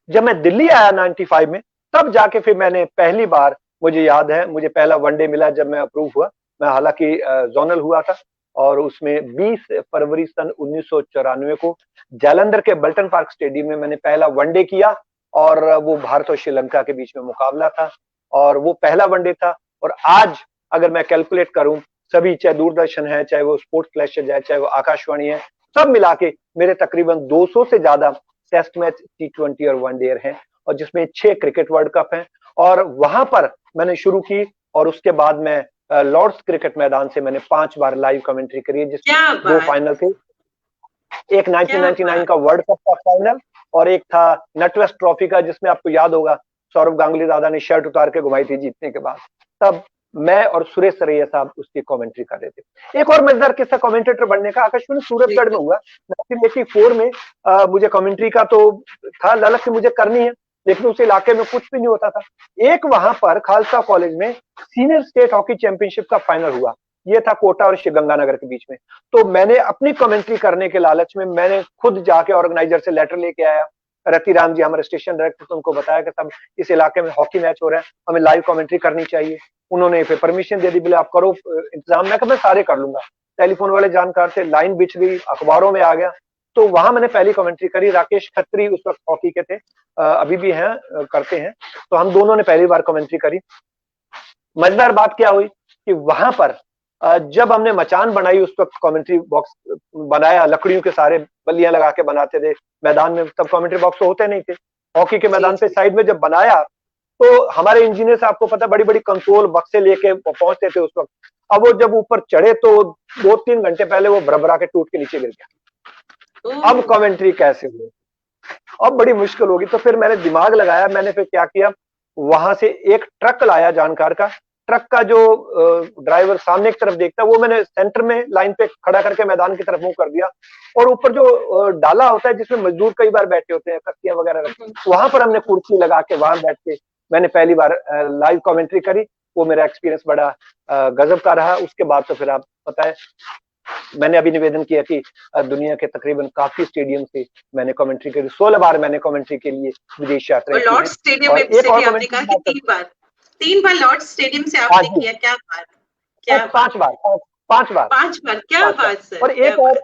B: जब मैं दिल्ली आया 95 में, तब जाके फिर मैंने पहली बार, मुझे याद है, मुझे पहला वनडे मिला जब मैं अप्रूव हुआ। मैं हालांकि जोनल हुआ था, और उसमें 20 फरवरी सन 1994 को जालंधर के बल्टन पार्क स्टेडियम में मैंने पहला वनडे किया, और वो भारत और श्रीलंका के बीच में मुकाबला था, और वो पहला वनडे था। और आज अगर मैं कैलकुलेट करूं, सभी, चाहे दूरदर्शन है, चाहे वो स्पोर्ट्स फ्लैशेज है, चाहे वो आकाशवाणी है, सब मिला के मेरे तकरीबन 200 से ज्यादा टेस्ट मैच, T20 और वनडे हैं, और जिसमें 6 क्रिकेट वर्ल्ड कप हैं। और वहां पर मैंने शुरू की, और उसके बाद मैं लॉर्ड्स क्रिकेट मैदान से मैंने 5 बार लाइव कमेंट्री करी है, जिसमें 2 फाइनल थे। एक 1999 का वर्ल्ड कप का फाइनल, और एक था नटवेस्ट ट्रॉफी का, जिसमें आपको याद होगा सौरभ गांगुली दादा ने शर्ट उतार के घुमाई थी जीतने के बाद। तब मैं और सुरेश सरैया साहब उसकी कमेंट्री कर रहे थे। एक और मजेदार किस्सा कमेंटेटर बनने का, आकाशवाणी सूरतगढ़ में हुआ 1984 में। मुझे कमेंट्री का तो था ललक कि मुझे करनी है, लेकिन उस इलाके में कुछ भी नहीं होता था। एक वहां पर खालसा कॉलेज में सीनियर स्टेट हॉकी चैंपियनशिप का फाइनल हुआ, ये था कोटा और श्रीगंगानगर के बीच में। तो मैंने अपनी कमेंट्री करने के लालच में मैंने खुद जाके ऑर्गेनाइजर से लेटर लेके आया, रतिराम जी हमारे स्टेशन डायरेक्टर, तो उनको बताया कि सब इस इलाके में हॉकी मैच हो रहा है, हमें लाइव कमेंट्री करनी चाहिए। उन्होंने फिर परमिशन दे दी, बोले आप करो इंतजाम। मैं कहा मैं सारे कर लूंगा। टेलीफोन वाले जानकार थे, लाइन बिछ गई, अखबारों में आ गया। तो वहां मैंने पहली कमेंट्री करी। राकेश खत्री उस वक्त हॉकी के थे, अभी भी हैं, करते हैं। तो हम दोनों ने पहली बार कमेंट्री करी। मजेदार बात क्या हुई कि वहां पर जब हमने मचान बनाई, उस वक्त कमेंट्री बॉक्स बनाया, लकड़ियों के सारे बल्लियां लगा के बनाते थे मैदान में, तब कमेंट्री बॉक्स तो होते नहीं थे। हॉकी के मैदान पे साइड में जब बनाया, तो हमारे इंजीनियर से, आपको पता, बड़ी बड़ी कंसोल बक्से लेके पहुंचते थे उस वक्त। अब वो जब ऊपर चढ़े तो 2-3 घंटे पहले वो भरभरा के टूट के नीचे गिर गया। अब कमेंट्री कैसे हुई, अब बड़ी मुश्किल होगी। तो फिर मैंने दिमाग लगाया, मैंने फिर क्या किया, वहां से एक ट्रक लाया जानकार का। ट्रक का जो ड्राइवर सामने की तरफ देखता, वो मैंने सेंटर में लाइन पे खड़ा करके मैदान की तरफ मुंह कर दिया, और ऊपर जो डाला होता है जिसमें मजदूर कई बार बैठे होते हैं, कत्तियां वगैरह रखते हैं, वहां पर हमने कुर्सी लगा के वहां बैठ के मैंने पहली बार लाइव कमेंट्री करी। वो मेरा एक्सपीरियंस बड़ा गजब का रहा। उसके बाद तो फिर आप पता है, मैंने अभी निवेदन किया कि दुनिया के तकरीबन काफी स्टेडियम से मैंने कमेंट्री करी। 16 बार मैंने कमेंट्री के लिए विदेश यात्रा की है।
A: लॉर्ड्स स्टेडियम में से भी आपने कहा कि 3 बार लॉर्ड्स स्टेडियम से आपने किया, क्या बात, क्या
B: 5 बार, 5 बार,
A: 5 बार, क्या बात सर।
B: और एक और,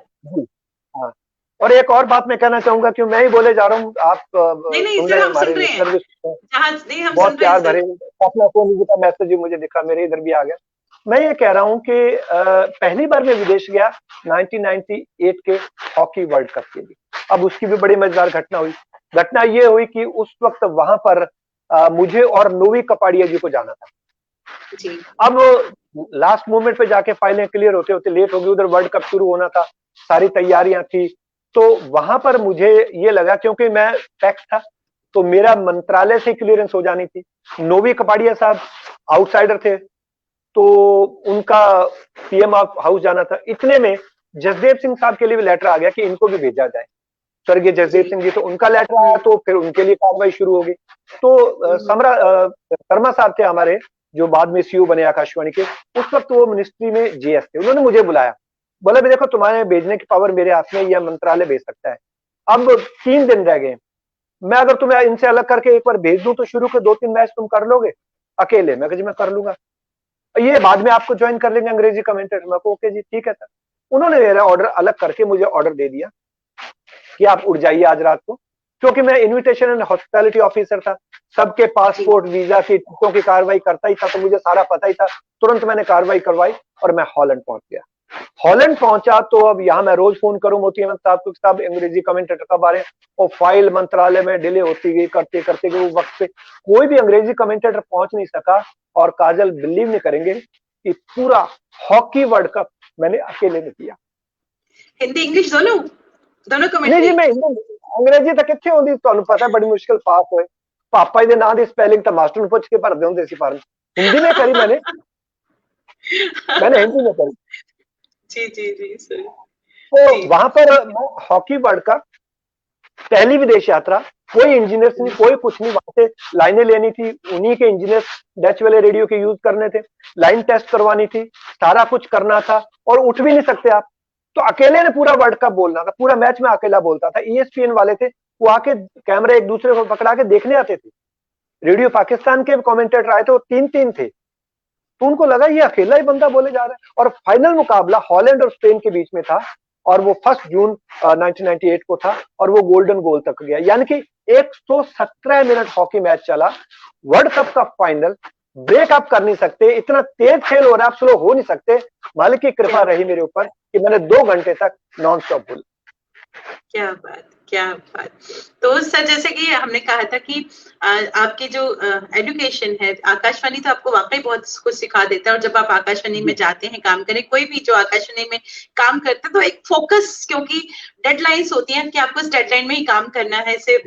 B: हाँ, और एक और बात मैं कहना चाहूंगा, क्यों मैं ही बोले जा रहा हूँ, आप
A: नहीं सर, हम सुन रहे हैं,
B: बहुत प्यार भरे अपना फोन का मैसेज मुझे दिखा, मेरे इधर भी आ गया। मैं ये कह रहा हूँ कि पहली बार मैं विदेश गया 1998 के हॉकी वर्ल्ड कप के लिए। अब उसकी भी बड़ी मजेदार घटना हुई। घटना ये हुई कि उस वक्त वहां पर मुझे और नोवी कपाड़िया जी को जाना था। अब लास्ट मोमेंट पे जाके फाइलें क्लियर होते होते लेट हो गई, उधर वर्ल्ड कप शुरू होना था, सारी तैयारियां थी। तो वहां पर मुझे ये लगा, क्योंकि मैं टैक्स था, तो मेरा मंत्रालय से क्लियरेंस हो जानी थी। नोवी कपाड़िया साहब आउटसाइडर थे, तो उनका पीएम हाउस जाना था। इतने में जसदेव सिंह साहब के लिए भी लेटर आ गया कि इनको भी भेजा जाए, स्वर्गीय जसदेव सिंह जी। तो उनका लेटर आया, तो फिर उनके लिए कार्रवाई शुरू हो गई। तो शर्मा साहब थे हमारे जो बाद में सीईओ बने आकाशवाणी के, उस वक्त वो मिनिस्ट्री में जीएस थे। उन्होंने मुझे बुलाया, बोला भी देखो तुम्हारे भेजने की पावर मेरे हाथ में, यह मंत्रालय भेज सकता है। अब 3 दिन रह गए, मैं अगर तुम्हें इनसे अलग करके एक बार भेज दूं तो शुरू के 2-3 मैच तुम कर लोगे अकेले? मैं कहा जी मैं कर लूंगा, ये बाद में आपको ज्वाइन कर लेंगे अंग्रेजी कमेंटेटर। मैं को ओके जी ठीक है सर। उन्होंने मेरा ऑर्डर अलग करके मुझे ऑर्डर दे दिया कि आप उठ जाइए आज रात को, क्योंकि मैं इन्विटेशन एंड हॉस्पिटैलिटी ऑफिसर था, सबके पासपोर्ट वीजा की टिकटों की कार्रवाई करता ही था, तो मुझे सारा पता ही था। तुरंत मैंने कार्रवाई करवाई और मैं हॉलैंड पहुंच गया। हॉलैंड पहुंचा तो अब यहाँ मैं रोज फोन करूं मोती अहमद साहब को, साहब अंग्रेजी कमेंटेटर कब आ रहे हैं, और फाइल मंत्रालय में डिले होती गई, करते करते गए, वक्त पे कोई भी अंग्रेजी कमेंटेटर पहुंच नहीं सका। और काजल बिलीव नहीं करेंगे कि पूरा हॉकी वर्ल्ड कप मैंने अकेले में किया।
A: हिंदी इंग्लिश दोनों
B: नहीं जी, मैं अंग्रेजी तक कितने होती तुहानू पता है, बड़ी मुश्किल पास होए। पापा जी नाम की स्पेलिंग तो मास्टर पूछ के भरते होंगे सी फॉर्म, हिंदी में करी मैंने हिंदी में करी।
A: जी जी जी सर।
B: तो वहां पर हॉकी वर्ल्ड कप पहली विदेश यात्रा, कोई इंजीनियर नहीं, कोई कुछ नहीं, वहां से लाइनें लेनी थी, उन्हीं के इंजीनियर डच वाले रेडियो के यूज करने थे, लाइन टेस्ट करवानी थी, सारा कुछ करना था, और उठ भी नहीं सकते आप। तो अकेले ने पूरा वर्ल्ड कप बोलना था, पूरा मैच में अकेला बोलता था। ईएसपीएन वाले थे, वो आके कैमरा एक दूसरे को पकड़ा के देखने आते थे। रेडियो पाकिस्तान के कमेंटेटर आए थे, वो 3-3 थे, तो उनको लगा ये अकेला ही बंदा बोले जा रहा है। और फाइनल मुकाबला हॉलैंड और स्पेन के बीच में था, और वो 1 जून 1998 को था, और वो गोल्डन गोल तक गया, यानी कि 117 मिनट हॉकी मैच चला। वर्ल्ड कप का फाइनल, ब्रेक अप कर नहीं सकते, इतना तेज खेल हो रहा है, आप स्लो हो नहीं सकते। मालिक की कृपा रही मेरे ऊपर कि मैंने 2 घंटे तक नॉन स्टॉप बोला।
A: क्या बात, क्या बात। तो सर जैसे कि हमने कहा था कि आपकी जो एजुकेशन है, आकाशवाणी तो आपको वाकई बहुत कुछ सिखा देता है, और जब आप आकाशवाणी में जाते हैं काम करने, कोई भी जो आकाशवाणी में काम करता है, तो एक फोकस, क्योंकि डेडलाइंस होती हैं कि आपको इस डेडलाइन में ही काम करना है, इसे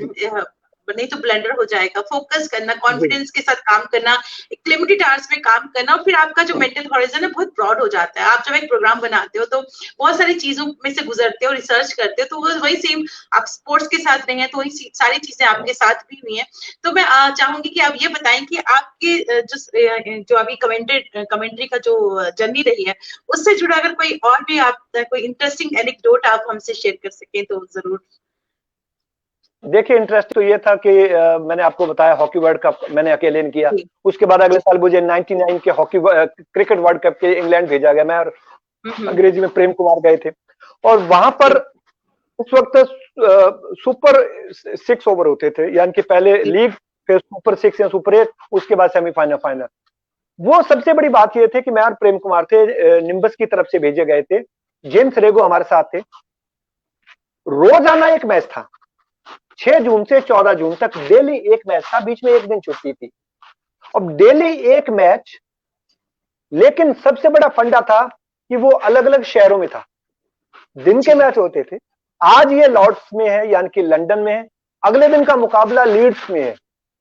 A: नहीं तो ब्लंडर हो जाएगा। फोकस करना, कॉन्फिडेंस के साथ काम करना, एक लिमिटेड आवर्स में काम करना, और फिर आपका जो मेंटल हॉरिजन है बहुत ब्रॉड हो जाता है। आप जब एक प्रोग्राम बनाते हो तो बहुत सारी चीजों में से गुजरते हो, रिसर्च करते हो, तो वो वही सेम आप स्पोर्ट्स के साथ रहे हैं, तो वही सारी चीजें आपके साथ भी हुई हैं। तो मैं चाहूंगी कि आप ये बताएं कि आपके जो अभी कमेंट्री का जो जर्नी रही है, उससे जुड़ा अगर कोई और भी आप कोई इंटरेस्टिंग एनेक्डोट आप हमसे शेयर कर सकें तो जरूर।
B: देखिए इंटरेस्ट तो ये था कि मैंने आपको बताया हॉकी वर्ल्ड कप मैंने अकेले ने किया। उसके बाद अगले साल मुझे 99 के हॉकी क्रिकेट वर्ल्ड कप के इंग्लैंड भेजा गया, मैं और अंग्रेजी में प्रेम कुमार गए थे। और वहां पर उस वक्त सुपर 6 ओवर होते थे, यानी कि पहले लीग, फिर सुपर 6 या सुपर 8, उसके बाद सेमीफाइनल, फाइनल। वो सबसे बड़ी बात ये थे कि मैं और प्रेम कुमार थे, निम्बस की तरफ से भेजे गए थे, जेम्स रेगो हमारे साथ थे। रोजाना एक मैच था, 6 जून से 14 जून तक डेली एक मैच था, बीच में एक दिन छुट्टी थी। अब डेली एक मैच, लेकिन सबसे बड़ा फंडा था कि वो अलग अलग शहरों में था, दिन के मैच होते थे। आज ये लॉर्ड्स में है, यानी कि लंदन में है, अगले दिन का मुकाबला लीड्स में है,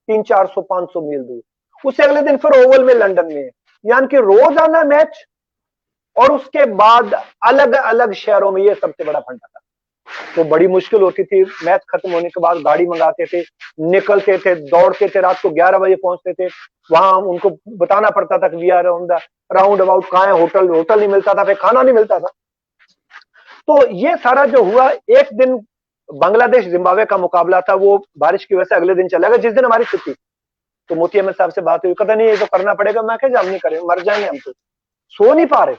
B: 300-400-500 मील दूर, उससे अगले दिन फिर ओवल में लंदन में है, यानी कि रोजाना मैच, और उसके बाद अलग अलग शहरों में। ये सबसे बड़ा फंडा था। तो बड़ी मुश्किल होती थी, मैच खत्म होने के बाद गाड़ी मंगाते थे, निकलते थे, दौड़ते थे, रात को 11 बजे पहुंचते थे। वहां उनको बताना पड़ता था कि we are on the roundabout, कहाँ है होटल, होटल नहीं मिलता था, फिर खाना नहीं मिलता था। तो ये सारा जो हुआ, एक दिन बांग्लादेश जिम्बाब्वे का मुकाबला था, वो बारिश की वजह से अगले दिन चला गया, जिस दिन हमारी छुट्टी। तो मोती अहमद साहब से बात हुई, कहता नहीं ये तो करना पड़ेगा। मैं क्या, हम नहीं करेंगे, मर जाएंगे हम, तो सो नहीं पा रहे।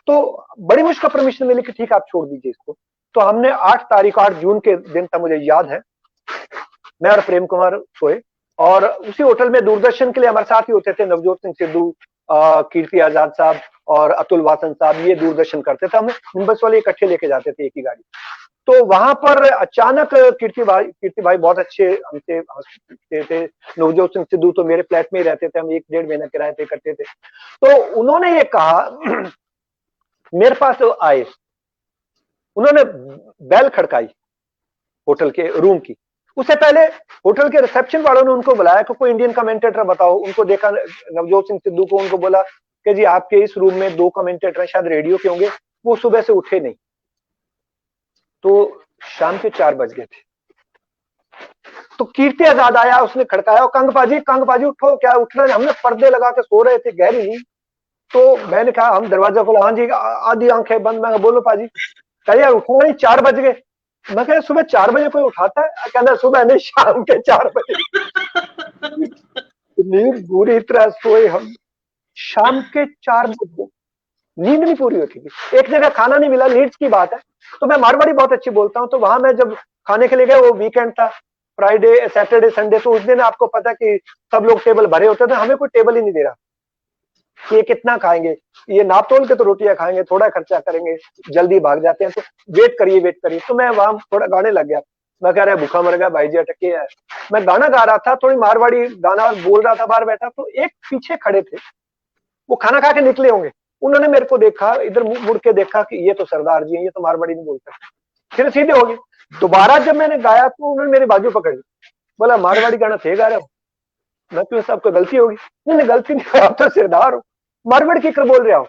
B: तो बड़ी मुश्किल परमिशन मिली कि ठीक आप छोड़ दीजिए इसको। तो हमने 8 जून के दिन था, मुझे याद है, मैं और प्रेम कुमार सोए, और उसी होटल में दूरदर्शन के लिए हमारे साथ ही होते थे नवजोत सिंह सिद्धू, कीर्ति आजाद साहब और अतुल वासन साहब, ये दूरदर्शन करते थे। हम मुंबई वाले इकट्ठे लेके जाते थे एक ही गाड़ी। तो वहां पर अचानक कीर्ति भाई बहुत अच्छे हमसे हंसते थे। नवजोत सिंह सिद्धू तो मेरे फ्लैट में ही रहते थे, हम 1-1.5 महीना किराए पे करते थे। तो उन्होंने ये कहा, मेरे पास आए, उन्होंने बेल खड़काई होटल के रूम की। उससे पहले होटल के रिसेप्शन वालों ने उनको बुलाया कि कोई इंडियन कमेंटेटर बताओ। उनको देखा नवजोत सिंह सिद्धू को, उनको बोला कि जी आपके इस रूम में 2 कमेंटेटर शायद रेडियो के होंगे, वो सुबह से उठे नहीं। तो शाम के 4 बज गए थे। तो कीर्ति आजाद आया, उसने खड़काया, कंग पाजी उठो, क्या उठना है? हमने पर्दे लगा के सो रहे थे गहरी नींद। तो मैंने कहा, हम दरवाजा खोला, हाँ जी, आधी आंखें बंद। मैं बोलो पाजी। कह यार उठना नहीं, 4 बज गए। मैं कह सुबह 4 बजे कोई उठाता है? कहना सुबह नहीं, शाम के 4 बजे। नींद बुरी तरह सोए हम, शाम के 4 बजे नींद नहीं पूरी होती थी। एक जगह खाना नहीं मिला, लीड्स की बात है। तो मैं मारवाड़ी बहुत अच्छी बोलता हूँ, तो वहां मैं जब खाने के लिए गया, वो वीकेंड था, फ्राइडे सैटरडे संडे, तो उस दिन आपको पता कि सब लोग टेबल भरे होते थे, हमें कोई टेबल ही नहीं दे रहा कि ये कितना खाएंगे, ये नाप तोल के तो रोटियां खाएंगे, थोड़ा खर्चा करेंगे, जल्दी भाग जाते हैं, तो वेट करिए। तो मैं वहां थोड़ा गाने लग गया। मैं कह रहा है भूखा मर गया भाई जी, अटके है। मैं गाना गा रहा था, थोड़ी मारवाड़ी गाना बोल रहा था, बाहर बैठा, तो एक पीछे खड़े थे, वो खाना खा के निकले होंगे, उन्होंने मेरे को देखा, इधर मुड़ के देखा कि ये तो सरदार जी हैं, ये तो मारवाड़ी नहीं बोल सकते। फिर सीधे हो गए। दोबारा जब मैंने गाया तो उन्होंने मेरी बाजू पकड़ ली, बोला मारवाड़ी गाना थे गा रहे हो? मैं क्यों, सबको गलती होगी? नहीं गलती नहीं, आप तो सरदार हो, मारवाड़ी की कर बोल रहे हो?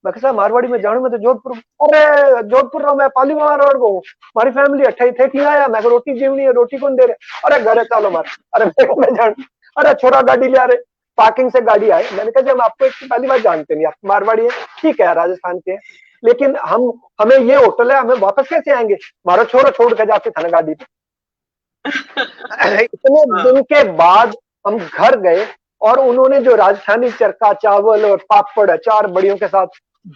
B: मैं कहा मारवाड़ी में जानू, मैं तो जोधपुर। अरे जोधपुर रहा, मैं पाली मारवाड़ को हूँ, हमारी फैमिली अट्ठाई थे कि आया, मैं रोटी जीवनी है, रोटी कौन दे रहे? अरे घर है, चलो मार। अरे मैं जान, अरे छोरा गाड़ी ले आ रहे, पार्किंग से गाड़ी आए। मैंने कहा जब आपको एक पहली बार जानते नहीं, आप मारवाड़ी है, ठीक है राजस्थान के हैं, लेकिन हमें ये होटल है, हमें वापस कैसे आएंगे? मारो छोरा छोड़ के जाते था ना गाड़ी पे। इतने दिन के बाद हम घर गए, और उन्होंने जो राजस्थानी चरखा चावल और पापड़ अचार बड़ियों के साथ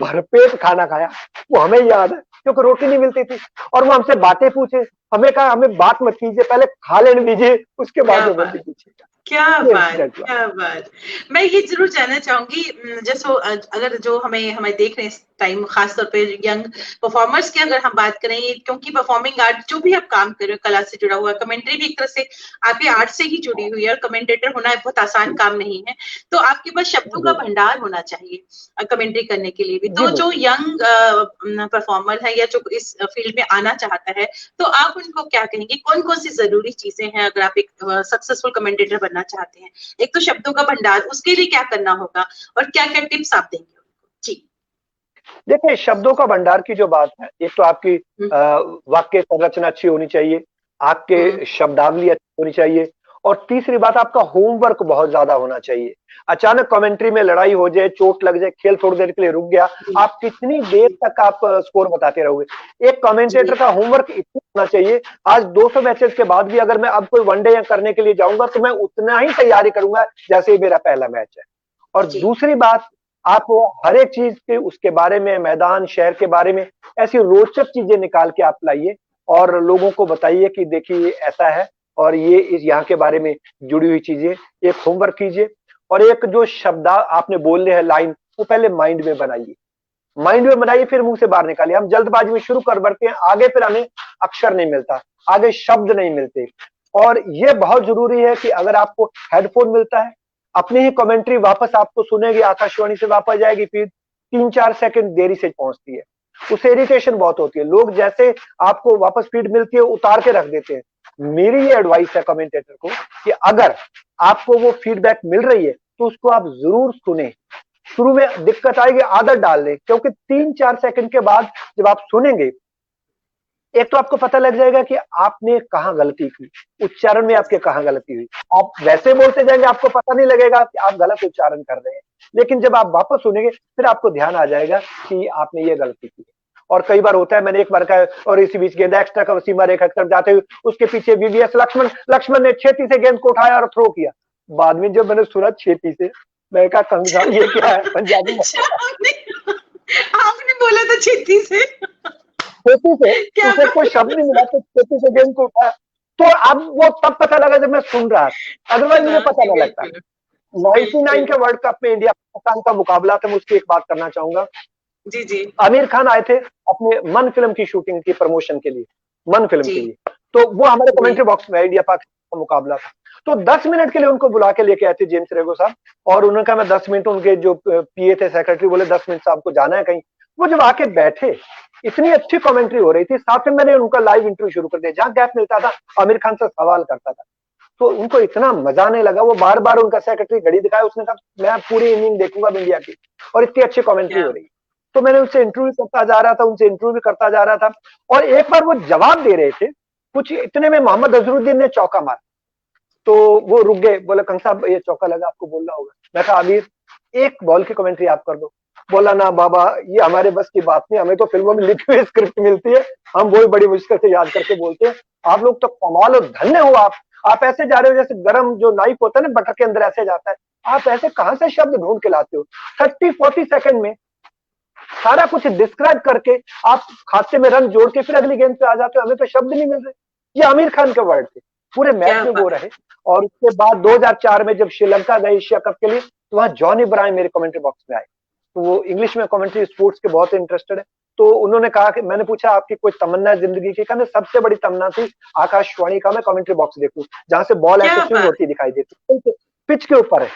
B: भरपेट खाना खाया, वो हमें याद है, क्योंकि रोटी नहीं मिलती थी। और वो हमसे बातें पूछे, हमें कहा हमें बात मत कीजिए, पहले खा लेने दीजिए, उसके बाद में बातें पूछिएगा।
A: क्या बात। मैं ये जरूर जानना चाहूंगी, जैसे अगर जो हमें देख रहे हैं इस टाइम, खासतौर पे यंग परफॉर्मर्स की अगर हम बात करें, क्योंकि परफॉर्मिंग आर्ट जो भी आप काम कर रहे हो, कला से जुड़ा हुआ, कमेंट्री भी एक तरह से आपके आर्ट से ही जुड़ी हुई है, और कमेंटेटर होना बहुत आसान काम नहीं है। तो आपके पास शब्दों का भंडार होना चाहिए कमेंट्री करने के लिए भी। तो जो यंग परफॉर्मर है या जो इस फील्ड में आना चाहता है, तो आप उनको क्या कहेंगे, कौन कौन सी जरूरी चीजें हैं अगर आप एक सक्सेसफुल कमेंटेटर बनना चाहते हैं? एक तो शब्दों का भंडार, उसके लिए क्या करना होगा, और क्या क्या टिप्स आप देंगे उनको? जी
B: देखिए, शब्दों का भंडार की जो बात है, एक तो आपकी वाक्य संरचना अच्छी होनी चाहिए, आपके शब्दावली अच्छी होनी चाहिए, और तीसरी बात, आपका होमवर्क बहुत ज्यादा होना चाहिए। अचानक कमेंट्री में लड़ाई हो जाए, चोट लग जाए, खेल थोड़ी देर के लिए रुक गया, आप कितनी देर तक आप स्कोर बताते रहोगे? एक कमेंटेटर का होमवर्क इतना होना चाहिए। आज 200 मैचेस के बाद भी अगर मैं अब कोई वनडे करने के लिए जाऊंगा, तो मैं उतना ही तैयारी करूंगा जैसे ही मेरा पहला मैच है। और दूसरी बात, आप हर एक चीज के उसके बारे में, मैदान शहर के बारे में ऐसी रोचक चीजें निकाल के आप लाइए, और लोगों को बताइए कि देखिए ऐसा है, और ये इस यहाँ के बारे में जुड़ी हुई चीजें, एक होमवर्क कीजिए। और एक जो शब्द आपने बोलने हैं, लाइन, वो पहले माइंड में बनाइए, फिर मुंह से बाहर निकालिए। हम जल्दबाजी में शुरू कर बढ़ते हैं आगे, फिर हमें अक्षर नहीं मिलता, आगे शब्द नहीं मिलते। और ये बहुत जरूरी है कि अगर आपको हेडफोन मिलता है, अपनी ही कमेंट्री वापस आपको सुनेगी, आकाशवाणी से वापस जाएगी, फिर 3-4 सेकंड देरी से पहुंचती है, उससे इरिटेशन बहुत होती है। लोग जैसे आपको वापस फीड मिलती है, उतार के रख देते हैं। मेरी ये एडवाइस है कमेंटेटर को कि अगर आपको वो फीडबैक मिल रही है, तो उसको आप जरूर सुने। शुरू में दिक्कत आएगी, आदत डाल लें, क्योंकि 3-4 सेकंड के बाद जब आप सुनेंगे, एक तो आपको पता लग जाएगा कि आपने कहाँ गलती की, उच्चारण में आपके कहाँ गलती हुई। आप वैसे बोलते जाएंगे, आपको पता नहीं लगेगा कि आप गलत उच्चारण कर रहे हैं, लेकिन जब आप वापस सुनेंगे, फिर आपको ध्यान आ जाएगा कि आपने ये गलती की। और कई बार होता है, मैंने एक बार कहा, और इसी बीच गेंद एक्स्ट्रा का सीमा रेखा की तरफ जाते हुए उसके पीछे वीवीएस लक्ष्मण ने छेती से गेंद को उठाया और थ्रो किया। बाद में जब मैंने सुना छेती से, मैं कहा कंगा ये क्या है पंजाबी में?
A: आपने बोला था छेती से,
B: खेती से उसे कोई शब्द नहीं मिला, तो खेती से गेंद को उठाया। तो अब वो तब पता लगा जब मैं सुन रहा था, अदरवाइज मुझे पता नहीं लगता। 99 के वर्ल्ड कप में इंडिया पाकिस्तान का मुकाबला था, मैं उसकी एक बात करना चाहूंगा।
A: जी
B: आमिर खान आए थे अपने मन फिल्म की शूटिंग की प्रमोशन के लिए, मन फिल्म के लिए, तो वो हमारे कमेंट्री बॉक्स में, इंडिया पाकिस्तान का मुकाबला था। तो 10 मिनट के लिए उनको बुला के लेके आए थे जेम्स रेगो साहब, और उन्होंने कहा मैं 10 मिनट, उनके जो पीए थे सेक्रेटरी, बोले 10 मिनट साहब को जाना है कहीं। वो जब आके बैठे, इतनी अच्छी कमेंट्री हो रही थी, साथ में मैंने उनका लाइव इंटरव्यू शुरू कर दिया, जहां गैप मिलता था आमिर खान से सवाल करता था। तो उनको इतना मजा आने लगा, वो बार बार उनका सेक्रेटरी घड़ी दिखाया, उसने कहा मैं पूरी इनिंग देखूंगा इंडिया की, और इतनी अच्छी कमेंट्री हो रही। तो मैंने उनसे इंटरव्यू करता जा रहा था, उनसे इंटरव्यू भी करता जा रहा था, और एक बार वो जवाब दे रहे थे कुछ, इतने में मोहम्मद अजहरुद्दीन ने चौका मारा। तो वो रुक गए, बोला कंग साहब ये चौका लगा, आपको बोलना होगा। मैं कहा आमिर एक बॉल की कमेंट्री आप कर दो। बोला ना बाबा, ये हमारे बस की बात नहीं, हमें तो फिल्मों में लिखी हुई स्क्रिप्ट मिलती है, हम वही बड़ी मुश्किल से याद करके बोलते हैं। आप लोग तो कमाल और धन्य हो, आप ऐसे जा रहे हो जैसे गरम जो नाइफ होता है ना बटर के अंदर ऐसे जाता है, आप ऐसे कहां से शब्द ढूंढ के लाते हो? 30-40 सेकंड में सारा कुछ डिस्क्राइब करके आप खाते में रन जोड़ के फिर अगली गेंद पे आ जाते हो, हमें तो शब्द नहीं मिल रहे। ये आमिर खान के वर्ड थे, पूरे मैच में वो रहे। और उसके बाद 2004 में जब श्रीलंका गए एशिया कप के लिए, तो वहां जॉन इब्राहिम मेरे कमेंट्री बॉक्स में आए। तो वो इंग्लिश में कमेंट्री स्पोर्ट्स के बहुत इंटरेस्टेड है। तो उन्होंने कहा कि मैंने पूछा आपकी कोई तमन्ना है जिंदगी की? कहने सबसे बड़ी तमन्ना थी आकाशवाणी का मैं कमेंट्री बॉक्स देखूं, जहां से बॉल ऐसे स्विंग होती दिखाई देती, पिच के ऊपर है।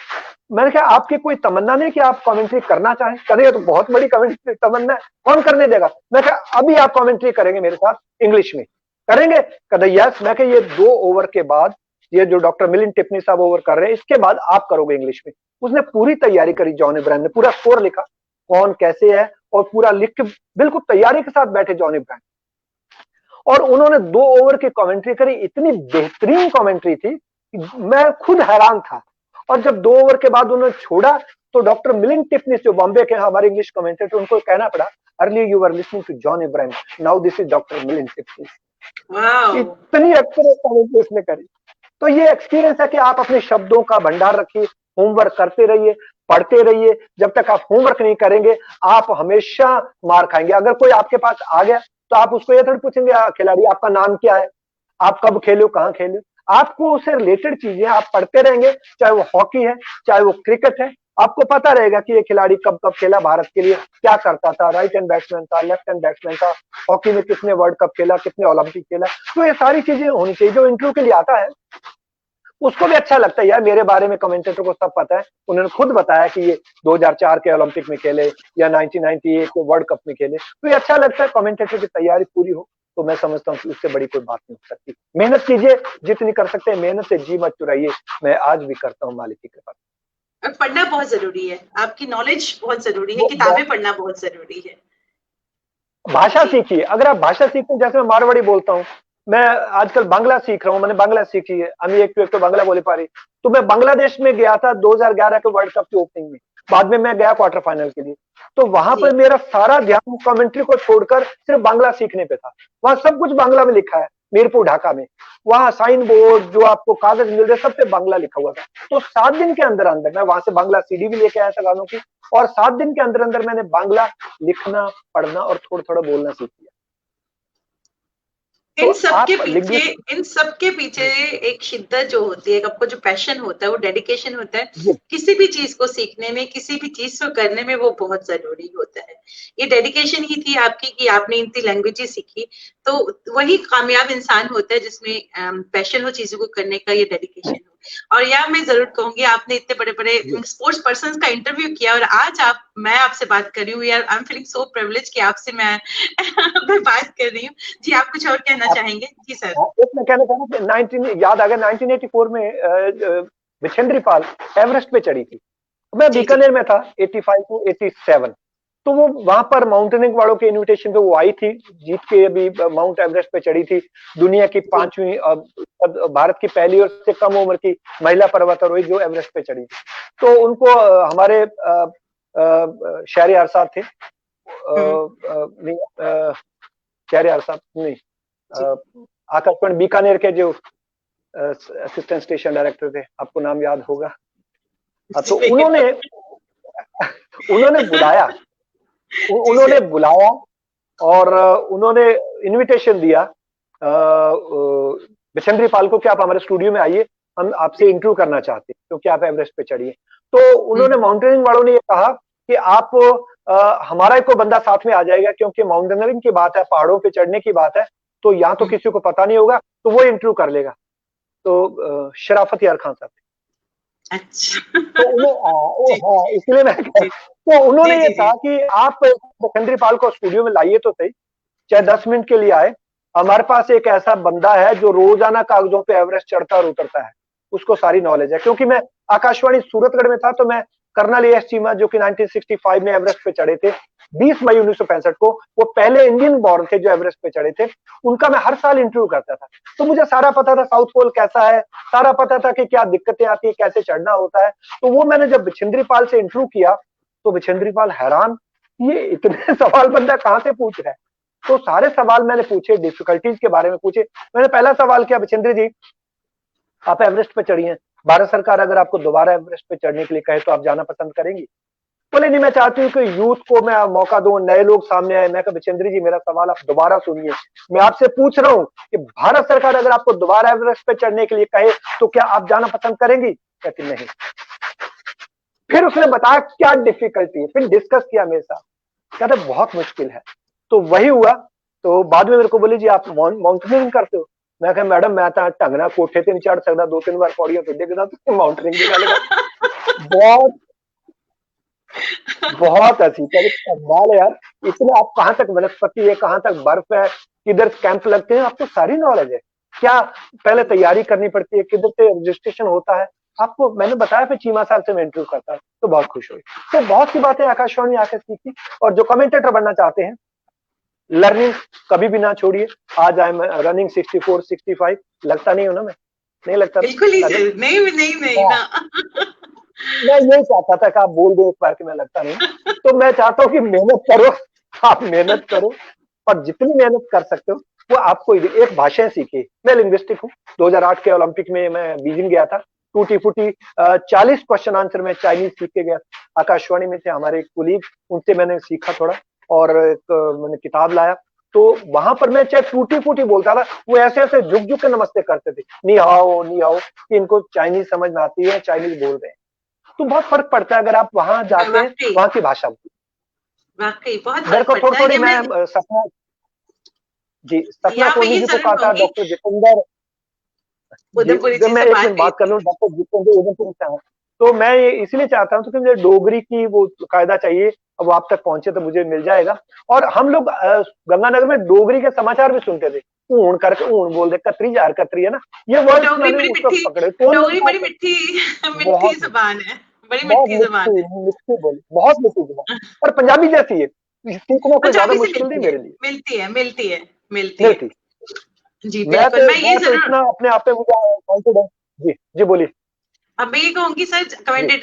B: मैंने कहा आपकी कोई तमन्ना नहीं कि आप कमेंट्री करना चाहें? करेंगे तो बहुत बड़ी कमेंट्री तमन्ना है, कौन करने देगा? मैं कहा अभी आप कमेंट्री करेंगे मेरे साथ इंग्लिश में, करेंगे? कहते यस। मैं कहा ये 2 ओवर के बाद, ये जो डॉक्टर मिलिंद टिप्पणी साहब ओवर कर रहे हैं, इसके बाद आप करोगे इंग्लिश में। उसने पूरी तैयारी करी, जॉन इब्राहिम ने पूरा स्कोर लिखा, कौन कैसे है, और पूरा लिख के बिल्कुल तैयारी के साथ बैठे जॉन इब्राहिम, और उन्होंने 2 ओवर की कमेंट्री करी। इतनी बेहतरीन कमेंट्री थी, मैं खुद हैरान था। और जब 2 ओवर के बाद उन्होंने छोड़ा, तो डॉक्टर मिलिंद टिप्पणी जो बॉम्बे के हमारे इंग्लिश कमेंटेटर, उनको कहना पड़ा early you are listening to John Ibrahim, now this is doctor Milind टिप्पणी। इतनी एक्यूरेट कमेंट्री उसने करी। तो ये एक्सपीरियंस है कि आप अपने शब्दों का भंडार रखिए, होमवर्क करते रहिए, पढ़ते रहिए। जब तक आप होमवर्क नहीं करेंगे, आप हमेशा मार खाएंगे। अगर कोई आपके पास आ गया, तो आप उसको ये थोड़ी पूछेंगे खिलाड़ी आपका नाम क्या है, आप कब खेले हो, कहाँ खेले हो। आपको उससे रिलेटेड चीजें आप पढ़ते रहेंगे, चाहे वो हॉकी है, चाहे वो क्रिकेट है। आपको पता रहेगा कि ये खिलाड़ी कब कब खेला भारत के लिए, क्या करता था, राइट हैंड बैट्समैन था, लेफ्ट हैंड बैट्समैन था, हॉकी में कितने वर्ल्ड कप खेला, कितने ओलंपिक खेला। तो ये सारी चीजें होनी चाहिए। जो इंटरव्यू के लिए आता है उसको भी अच्छा लगता है, यार मेरे बारे में कमेंटेटर को सब पता है, उन्होंने खुद बताया कि ये 2004 के ओलंपिक में खेले या 1998 के वर्ल्ड कप में खेले। तो ये अच्छा लगता है, कमेंटेटर की तैयारी पूरी हो। तो मैं समझता हूँ कि उससे बड़ी कोई बात नहीं हो सकती। मेहनत कीजिए, जितनी कर सकते हैं मेहनत से जी मत चुराइए। मैं आज भी करता हूँ मालिक की कृपा।
A: पढ़ना बहुत जरूरी है, आपकी नॉलेज बहुत जरूरी है, किताबें पढ़ना बहुत जरूरी है।
B: भाषा सीखिए, अगर आप भाषा सीखते हैं, जैसे मैं मारवाड़ी बोलता हूँ, मैं आजकल बांग्ला सीख रहा हूँ, मैंने बांग्ला सीखी है, अभी एक तो बांग्ला बोले पा रही। तो मैं बांग्लादेश में गया था 2011 के वर्ल्ड कप की ओपनिंग में, बाद में मैं गया क्वार्टर फाइनल के लिए। तो वहां पर मेरा सारा ध्यान कमेंट्री को छोड़कर सिर्फ बांग्ला सीखने पे था। वहां सब कुछ बांग्ला में लिखा है, मीरपुर ढाका में, वहां साइन बोर्ड जो आपको कागज मिल रहे सब पे बांग्ला लिखा हुआ था। तो 7 दिन के अंदर अंदर मैं वहां से बांग्ला सीडी भी लेके आया था गानों की, और 7 दिन के अंदर अंदर मैंने बांग्ला लिखना, पढ़ना और थोड़ा थोड़ा बोलना सीख लिया।
A: इन सबके पीछे एक शिद्दत जो होती है, आपको जो पैशन होता है, वो डेडिकेशन होता है किसी भी चीज को सीखने में, किसी भी चीज को करने में, वो बहुत जरूरी होता है। ये डेडिकेशन ही थी आपकी कि आपने इतनी लैंग्वेजेस सीखी। तो वही कामयाब इंसान होता है जिसमें पैशन हो चीजों को करने का, ये डेडिकेशन हो। और यार मैं जरूर कहूंगी, आपने इतने बड़े बड़े स्पोर्ट्स पर्सन का इंटरव्यू किया, और आज मैं आपसे बात कर रही हूँ। यार I am feeling so privilege कि आपसे मैं बात कर रही हूँ। जी, आप कुछ और कहना चाहेंगे? जी सर।
B: मैं कहना चाह रहा हूँ, याद आ गया 1984 में बिछेंद्री पाल एवरेस्ट पे चढ़ी थी। मैं बीकानेर में था 85 to 87। तो वो वहां पर माउंटेनिंग वालों के इनविटेशन पे वो आई थी, जीत के अभी माउंट एवरेस्ट पे चढ़ी थी। दुनिया की 5वीं, भारत की पहली और से कम उम्र की महिला पर्वतारोही जो एवरेस्ट पे चढ़ी थी। तो उनको हमारे शहरियार साहब थे, शहरियार साहब नहीं, आकाशवाणी बीकानेर के जो असिस्टेंट स्टेशन डायरेक्टर थे, आपको नाम याद होगा। तो उन्होंने बुलाया और उन्होंने इनविटेशन दिया बिछेंद्री पाल को कि आप हमारे स्टूडियो में आइए, हम आपसे इंटरव्यू करना चाहते हैं क्योंकि आप एवरेस्ट पे चढ़िए। तो उन्होंने माउंटेनियरिंग वालों ने ये कहा कि आप हमारा एक बंदा साथ में आ जाएगा, क्योंकि माउंटेनियरिंग की बात है, पहाड़ों पे चढ़ने की बात है, तो यहाँ तो किसी को पता नहीं होगा, तो वो इंटरव्यू कर लेगा। तो शराफत यार खान साहब थे।
A: अच्छा।
B: तो इसलिए मैं तो उन्होंने ये कहा कि आप बिछेंद्री पाल को स्टूडियो में लाइए तो सही, चाहे 10 मिनट के लिए आए। हमारे पास एक ऐसा बंदा है जो रोजाना कागजों पे एवरेस्ट चढ़ता और उतरता है, उसको सारी नॉलेज है। क्योंकि मैं आकाशवाणी सूरतगढ़ में था, तो मैं कर्नल एएस चीमा जो कि 1965 में एवरेस्ट पे चढ़े थे, 20 मई 1965 को, वो पहले इंडियन बॉर्न थे जो एवरेस्ट पे चढ़े थे, उनका मैं हर साल इंटरव्यू करता था। तो मुझे सारा पता था साउथ पोल कैसा है, सारा पता था कि क्या दिक्कतें आती है, कैसे चढ़ना होता है। तो वो मैंने जब बिछेंद्री पाल से इंटरव्यू किया तो बिछेंद्री पाल हैरान, ये इतने सवाल बंदा कहाँ से पूछ रहा है। तो सारे सवाल मैंने पूछे, डिफिकल्टीज के बारे में पूछे। मैंने पहला सवाल किया, बिछेंद्री जी आप एवरेस्ट पे चढ़ी हैं, भारत सरकार अगर आपको दोबारा एवरेस्ट पे चढ़ने के लिए कहे तो आप जाना पसंद करेंगी? बोले नहीं, मैं चाहती हूँ कि यूथ को मैं मौका दूं, नए लोग सामने आए। मैं कहा बिछेंद्री जी मेरा सवाल आप दोबारा सुनिए, मैं आपसे पूछ रहा हूँ कि भारत सरकार अगर आपको दोबारा एवरेस्ट पे चढ़ने के लिए कहे तो क्या आप जाना पसंद करेंगी? कहती नहीं। फिर उसने बताया क्या डिफिकल्टी है, फिर डिस्कस किया मेरे साथ, कहते बहुत मुश्किल है। तो वही हुआ। तो बाद में मेरे को बोली जी आप माउंटेनियरिंग करते हो? मैं कहा मैडम मैं तो टंगना कोठे ते नहीं चढ़ सकता, 2-3 बार पौड़ियां तो डिगदा, तो माउंटेनियरिंग की गल बहुत बहुत हंसी। कमाल है यार, इतने आप कहाँ तक वनस्पति है, कहाँ तक बर्फ है, किधर कैंप लगते हैं, आपको सारी नॉलेज है। क्या पहले तैयारी करनी पड़ती है, किधर से रजिस्ट्रेशन होता है आपको, मैंने बताया। फिर चीमा साहब से मैं इंटरव्यू करता तो बहुत खुश हुई। तो बहुत सी बातें आकाशवाणी आकर सीखी। और जो कमेंटेटर बनना चाहते हैं, लर्निंग कभी भी ना छोड़िए। आज आई एम रनिंग 64, 65, लगता नहीं हो ना मैं? नहीं लगता?
A: बिल्कुल ही सर, नहीं नहीं नहीं ना।
B: मैं यही चाहता था कि आप बोल दो एक बार कि मैं लगता नहीं। तो मैं चाहता हूँ कि मेहनत करो, आप मेहनत करो, और जितनी मेहनत कर सकते हो वो आपको। एक भाषाएं सीखिए, मैं लिंग्विस्टिक हूँ, 2008 के ओलंपिक में मैं बीजिंग गया था, टूटी फूटी 40 क्वेश्चन आंसर में चाइनीज सीख के गया। आकाशवाणी में थे हमारे एक कुलीग, उनसे मैंने सीखा थोड़ा, और एक मैंने किताब लाया। तो वहां पर मैं चाहे टूटी फूटी बोलता था, वो ऐसे ऐसे झुक झुक के नमस्ते करते थे, नी हाओ, कि इनको चाइनीज समझ में आती है, चाइनीज बोल रहे हैं। तो बहुत फर्क पड़ता है अगर आप वहां जाते हैं, वहां की भाषा।
A: वाकई बहुत
B: मेरे
A: फर्क
B: को
A: पड़ता
B: थोड़ी
A: है।
B: मैं सपना जी, सपना
A: यहाँ पे
B: सोनी
A: ये
B: जी को
A: जरूर
B: कहा था,
A: कहूंगी,
B: डॉक्टर जितेंद्र जी,
A: उधमपुरी
B: जब
A: जी
B: मैं
A: से
B: एक
A: बात
B: मिनट
A: हुई
B: बात कर
A: थी।
B: लूं, डॉक्टर जितेंद्र उधमपुरी से हैं, तो मैं ये इसलिए चाहता हूँ कि मुझे डोगरी की वो कायदा चाहिए। अब आप तक पहुंचे तो मुझे मिल जाएगा। और हम लोग गंगानगर में डोगरी के समाचार भी सुनते थे, ऊन करके ऊन बोल दे, कतरी जार कतरी है ना, ये वर्ड्स
A: डोगरी
B: मैंने
A: बड़ी
B: उस वक्त
A: मिठी,
B: पकड़े। कौन
A: डोगरी
B: बोलता
A: बड़ी
B: है?
A: मिठी मिठी
B: बहुत
A: जबान है, बड़ी
B: बहुत
A: मिठी जबान
B: मिठी
A: है।
B: मिठी बोली, बहुत मिठी जुबान, और पंजाबी जैसी है, सीखना कोई ज्यादा
A: पंजाबी से
B: मुश्किल नहीं
A: मिलती है,
B: मेरे लिए।
A: मिलती है, मिलती है, मिलती है।
B: मिलती।
A: जी बिल्कुल, मैं ये
B: मैं तो
A: जरूर,
B: इतना अपने आप पे मुझे कॉन्फिडेंस। जी जी बोलिए।
A: अब मैं ये कहूंगी सर,
B: जी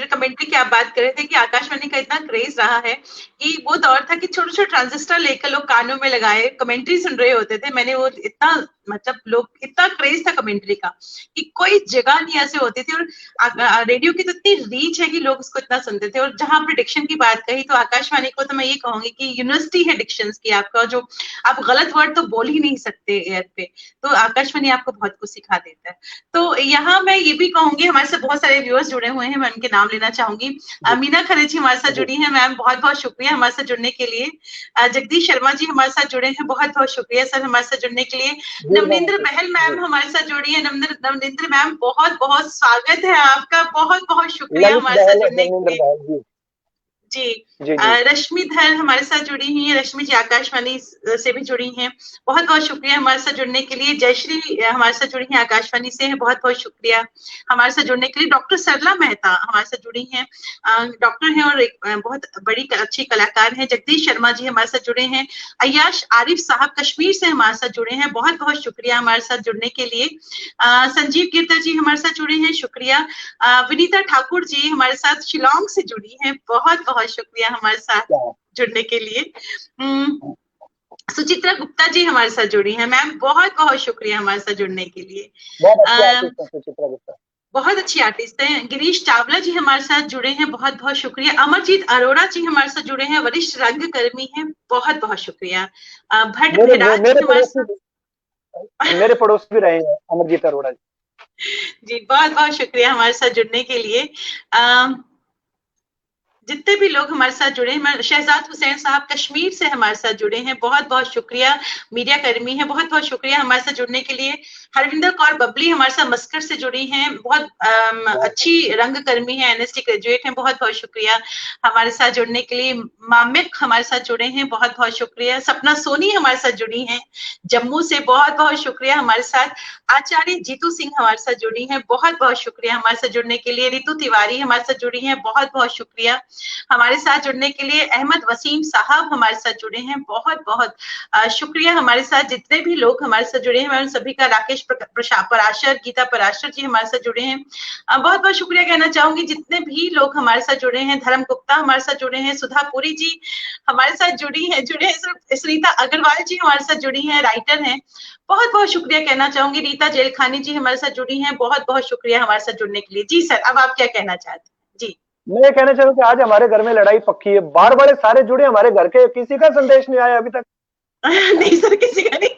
A: कमेंट्री की आप बात कर रहे थे कि आकाशवाणी का इतना क्रेज रहा है कि वो दौर था कि छोटे छोटे ट्रांजिस्टर लेकर लोग कानों में लगाए कमेंट्री सुन रहे होते थे। मैंने वो इतना, मतलब लोग, इतना क्रेज था कमेंट्री का कि कोई जगह नहीं ऐसे होती थी। और रेडियो की तो इतनी रीच है कि लोग उसको इतना सुनते थे। और जहां आपने डिक्शन की बात कही, तो आकाशवाणी को तो मैं ये कहूंगी कि यूनिवर्सिटी है डिक्शन की आपका, जो आप गलत वर्ड तो बोल ही नहीं सकते एयर पे, तो आकाशवाणी आपको बहुत कुछ सिखा देता है। तो यहाँ मैं ये भी कहूंगी, हमारे साथ बहुत सारे व्यूअर्स जुड़े हुए हैं, मैं उनके नाम लेना चाहूंगी।
B: जी
A: मीना खरेची हमारे साथ
B: जी
A: जुड़ी हैं, मैम बहुत बहुत शुक्रिया हमारे साथ जुड़ने के लिए। जगदीश शर्मा जी हमारे साथ जुड़े हैं, बहुत बहुत शुक्रिया सर हमारे साथ जुड़ने के लिए। नवनिंद्र बहल
B: जी,
A: मैम हमारे साथ जुड़ी है, नवनिंद्र मैम बहुत बहुत स्वागत है आपका, बहुत बहुत शुक्रिया
B: ललित
A: हमारे साथ
B: बहल,
A: जुड़ने के
B: धर्मेंद्र
A: लिए।
B: बहल जी।
A: जी,
B: जी जी
A: रश्मि धर हमारे साथ जुड़ी हुई है, रश्मि जी आकाशवाणी से भी जुड़ी हैं, बहुत बहुत शुक्रिया हमारे साथ जुड़ने के लिए। जयश्री हमारे साथ जुड़ी हैं, आकाशवाणी से है, बहुत बहुत शुक्रिया हमारे साथ जुड़ने के लिए। डॉक्टर सरला मेहता हमारे साथ जुड़ी हैं, डॉक्टर हैं और एक बहुत बड़ी अच्छी कलाकार हैं। जगदीश शर्मा जी हमारे साथ जुड़े हैं। अय्याश आरिफ साहब कश्मीर से हमारे साथ जुड़े हैं, बहुत बहुत शुक्रिया हमारे साथ जुड़ने के लिए। संजीव गिरधर जी हमारे साथ जुड़े हैं, शुक्रिया। विनीता ठाकुर जी हमारे साथ शिलोंग से जुड़ी हैं, बहुत बहुत शुक्रिया हमारे साथ जुड़ने के लिए। सुचित्रा गुप्ता जी हमारे साथ जुड़ी हैं, मैम बहुत बहुत शुक्रिया हमारे साथ जुड़ने के लिए।
B: बहुत अच्छी आर्टिस्ट है सुचित्रा गुप्ता,
A: बहुत अच्छी आर्टिस्ट हैं। गिरीश चावला जी हमारे साथ जुड़े हैं, बहुत बहुत शुक्रिया। अमरजीत अरोड़ा जी हमारे साथ जुड़े हैं, वरिष्ठ रंगकर्मी हैं, बहुत बहुत शुक्रिया। भट्ट भेराज जी हमारे साथ
B: मेरे पड़ोस भी रहे हैं अमरजीत अरोड़ा जी।
A: जी बहुत बहुत शुक्रिया हमारे साथ जुड़ने के लिए। जितने भी लोग हमारे साथ जुड़े हैं, शहजाद हुसैन साहब कश्मीर से हमारे साथ जुड़े हैं, बहुत बहुत शुक्रिया। मीडिया कर्मी हैं, बहुत बहुत शुक्रिया हमारे साथ जुड़ने के लिए। हरविंदर कौर बबली हमारे साथ मस्कट से जुड़ी हैं, बहुत अच्छी रंग कर्मी है, एनएसटी ग्रेजुएट हैं, बहुत बहुत शुक्रिया हमारे साथ जुड़ने के लिए। मामिक हमारे साथ जुड़े हैं, बहुत बहुत शुक्रिया। सपना सोनी हमारे साथ जुड़ी हैं जम्मू से, बहुत बहुत शुक्रिया हमारे साथ। आचार्य जीतू सिंह हमारे साथ जुड़ी हैं, बहुत बहुत शुक्रिया हमारे साथ जुड़ने के लिए। रितु तिवारी हमारे साथ जुड़ी हैं, बहुत बहुत शुक्रिया। हमारे साथ जुड़ने के लिए। अहमद वसीम साहब हमारे साथ जुड़े हैं, बहुत बहुत शुक्रिया। हमारे साथ जितने भी लोग हमारे साथ जुड़े हैं मैं उन सभी का, राकेश पराशर, गीता पराशर जी हमारे साथ जुड़े हैं, बहुत बहुत शुक्रिया कहना चाहूंगी। जितने भी लोग हमारे साथ जुड़े हैं, धर्म गुप्ता हमारे साथ जुड़े हैं, सुधा पुरी जी हमारे साथ जुड़े हैं, सुनीता अग्रवाल जी हमारे साथ जुड़ी हैं, राइटर हैं, बहुत बहुत शुक्रिया कहना चाहूंगी। रीता जेलखानी जी हमारे साथ जुड़ी हैं, बहुत बहुत शुक्रिया हमारे साथ जुड़ने के लिए। जी सर, अब आप क्या कहना चाहते हैं? जी,
B: मैं ये कहना चाहूँ कि आज हमारे घर में लड़ाई पक्की है, बार बार सारे जुड़े, हमारे घर के किसी का संदेश नहीं आया अभी तक।
A: नहीं सर, किसी का नहीं।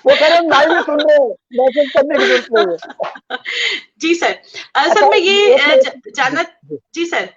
B: वो कह रहे हैं लाइव में सुन रहे हैं, मैसेज करने की जरूरत नहीं है।
A: जी सर। सर मैं ये जानना, जी सर,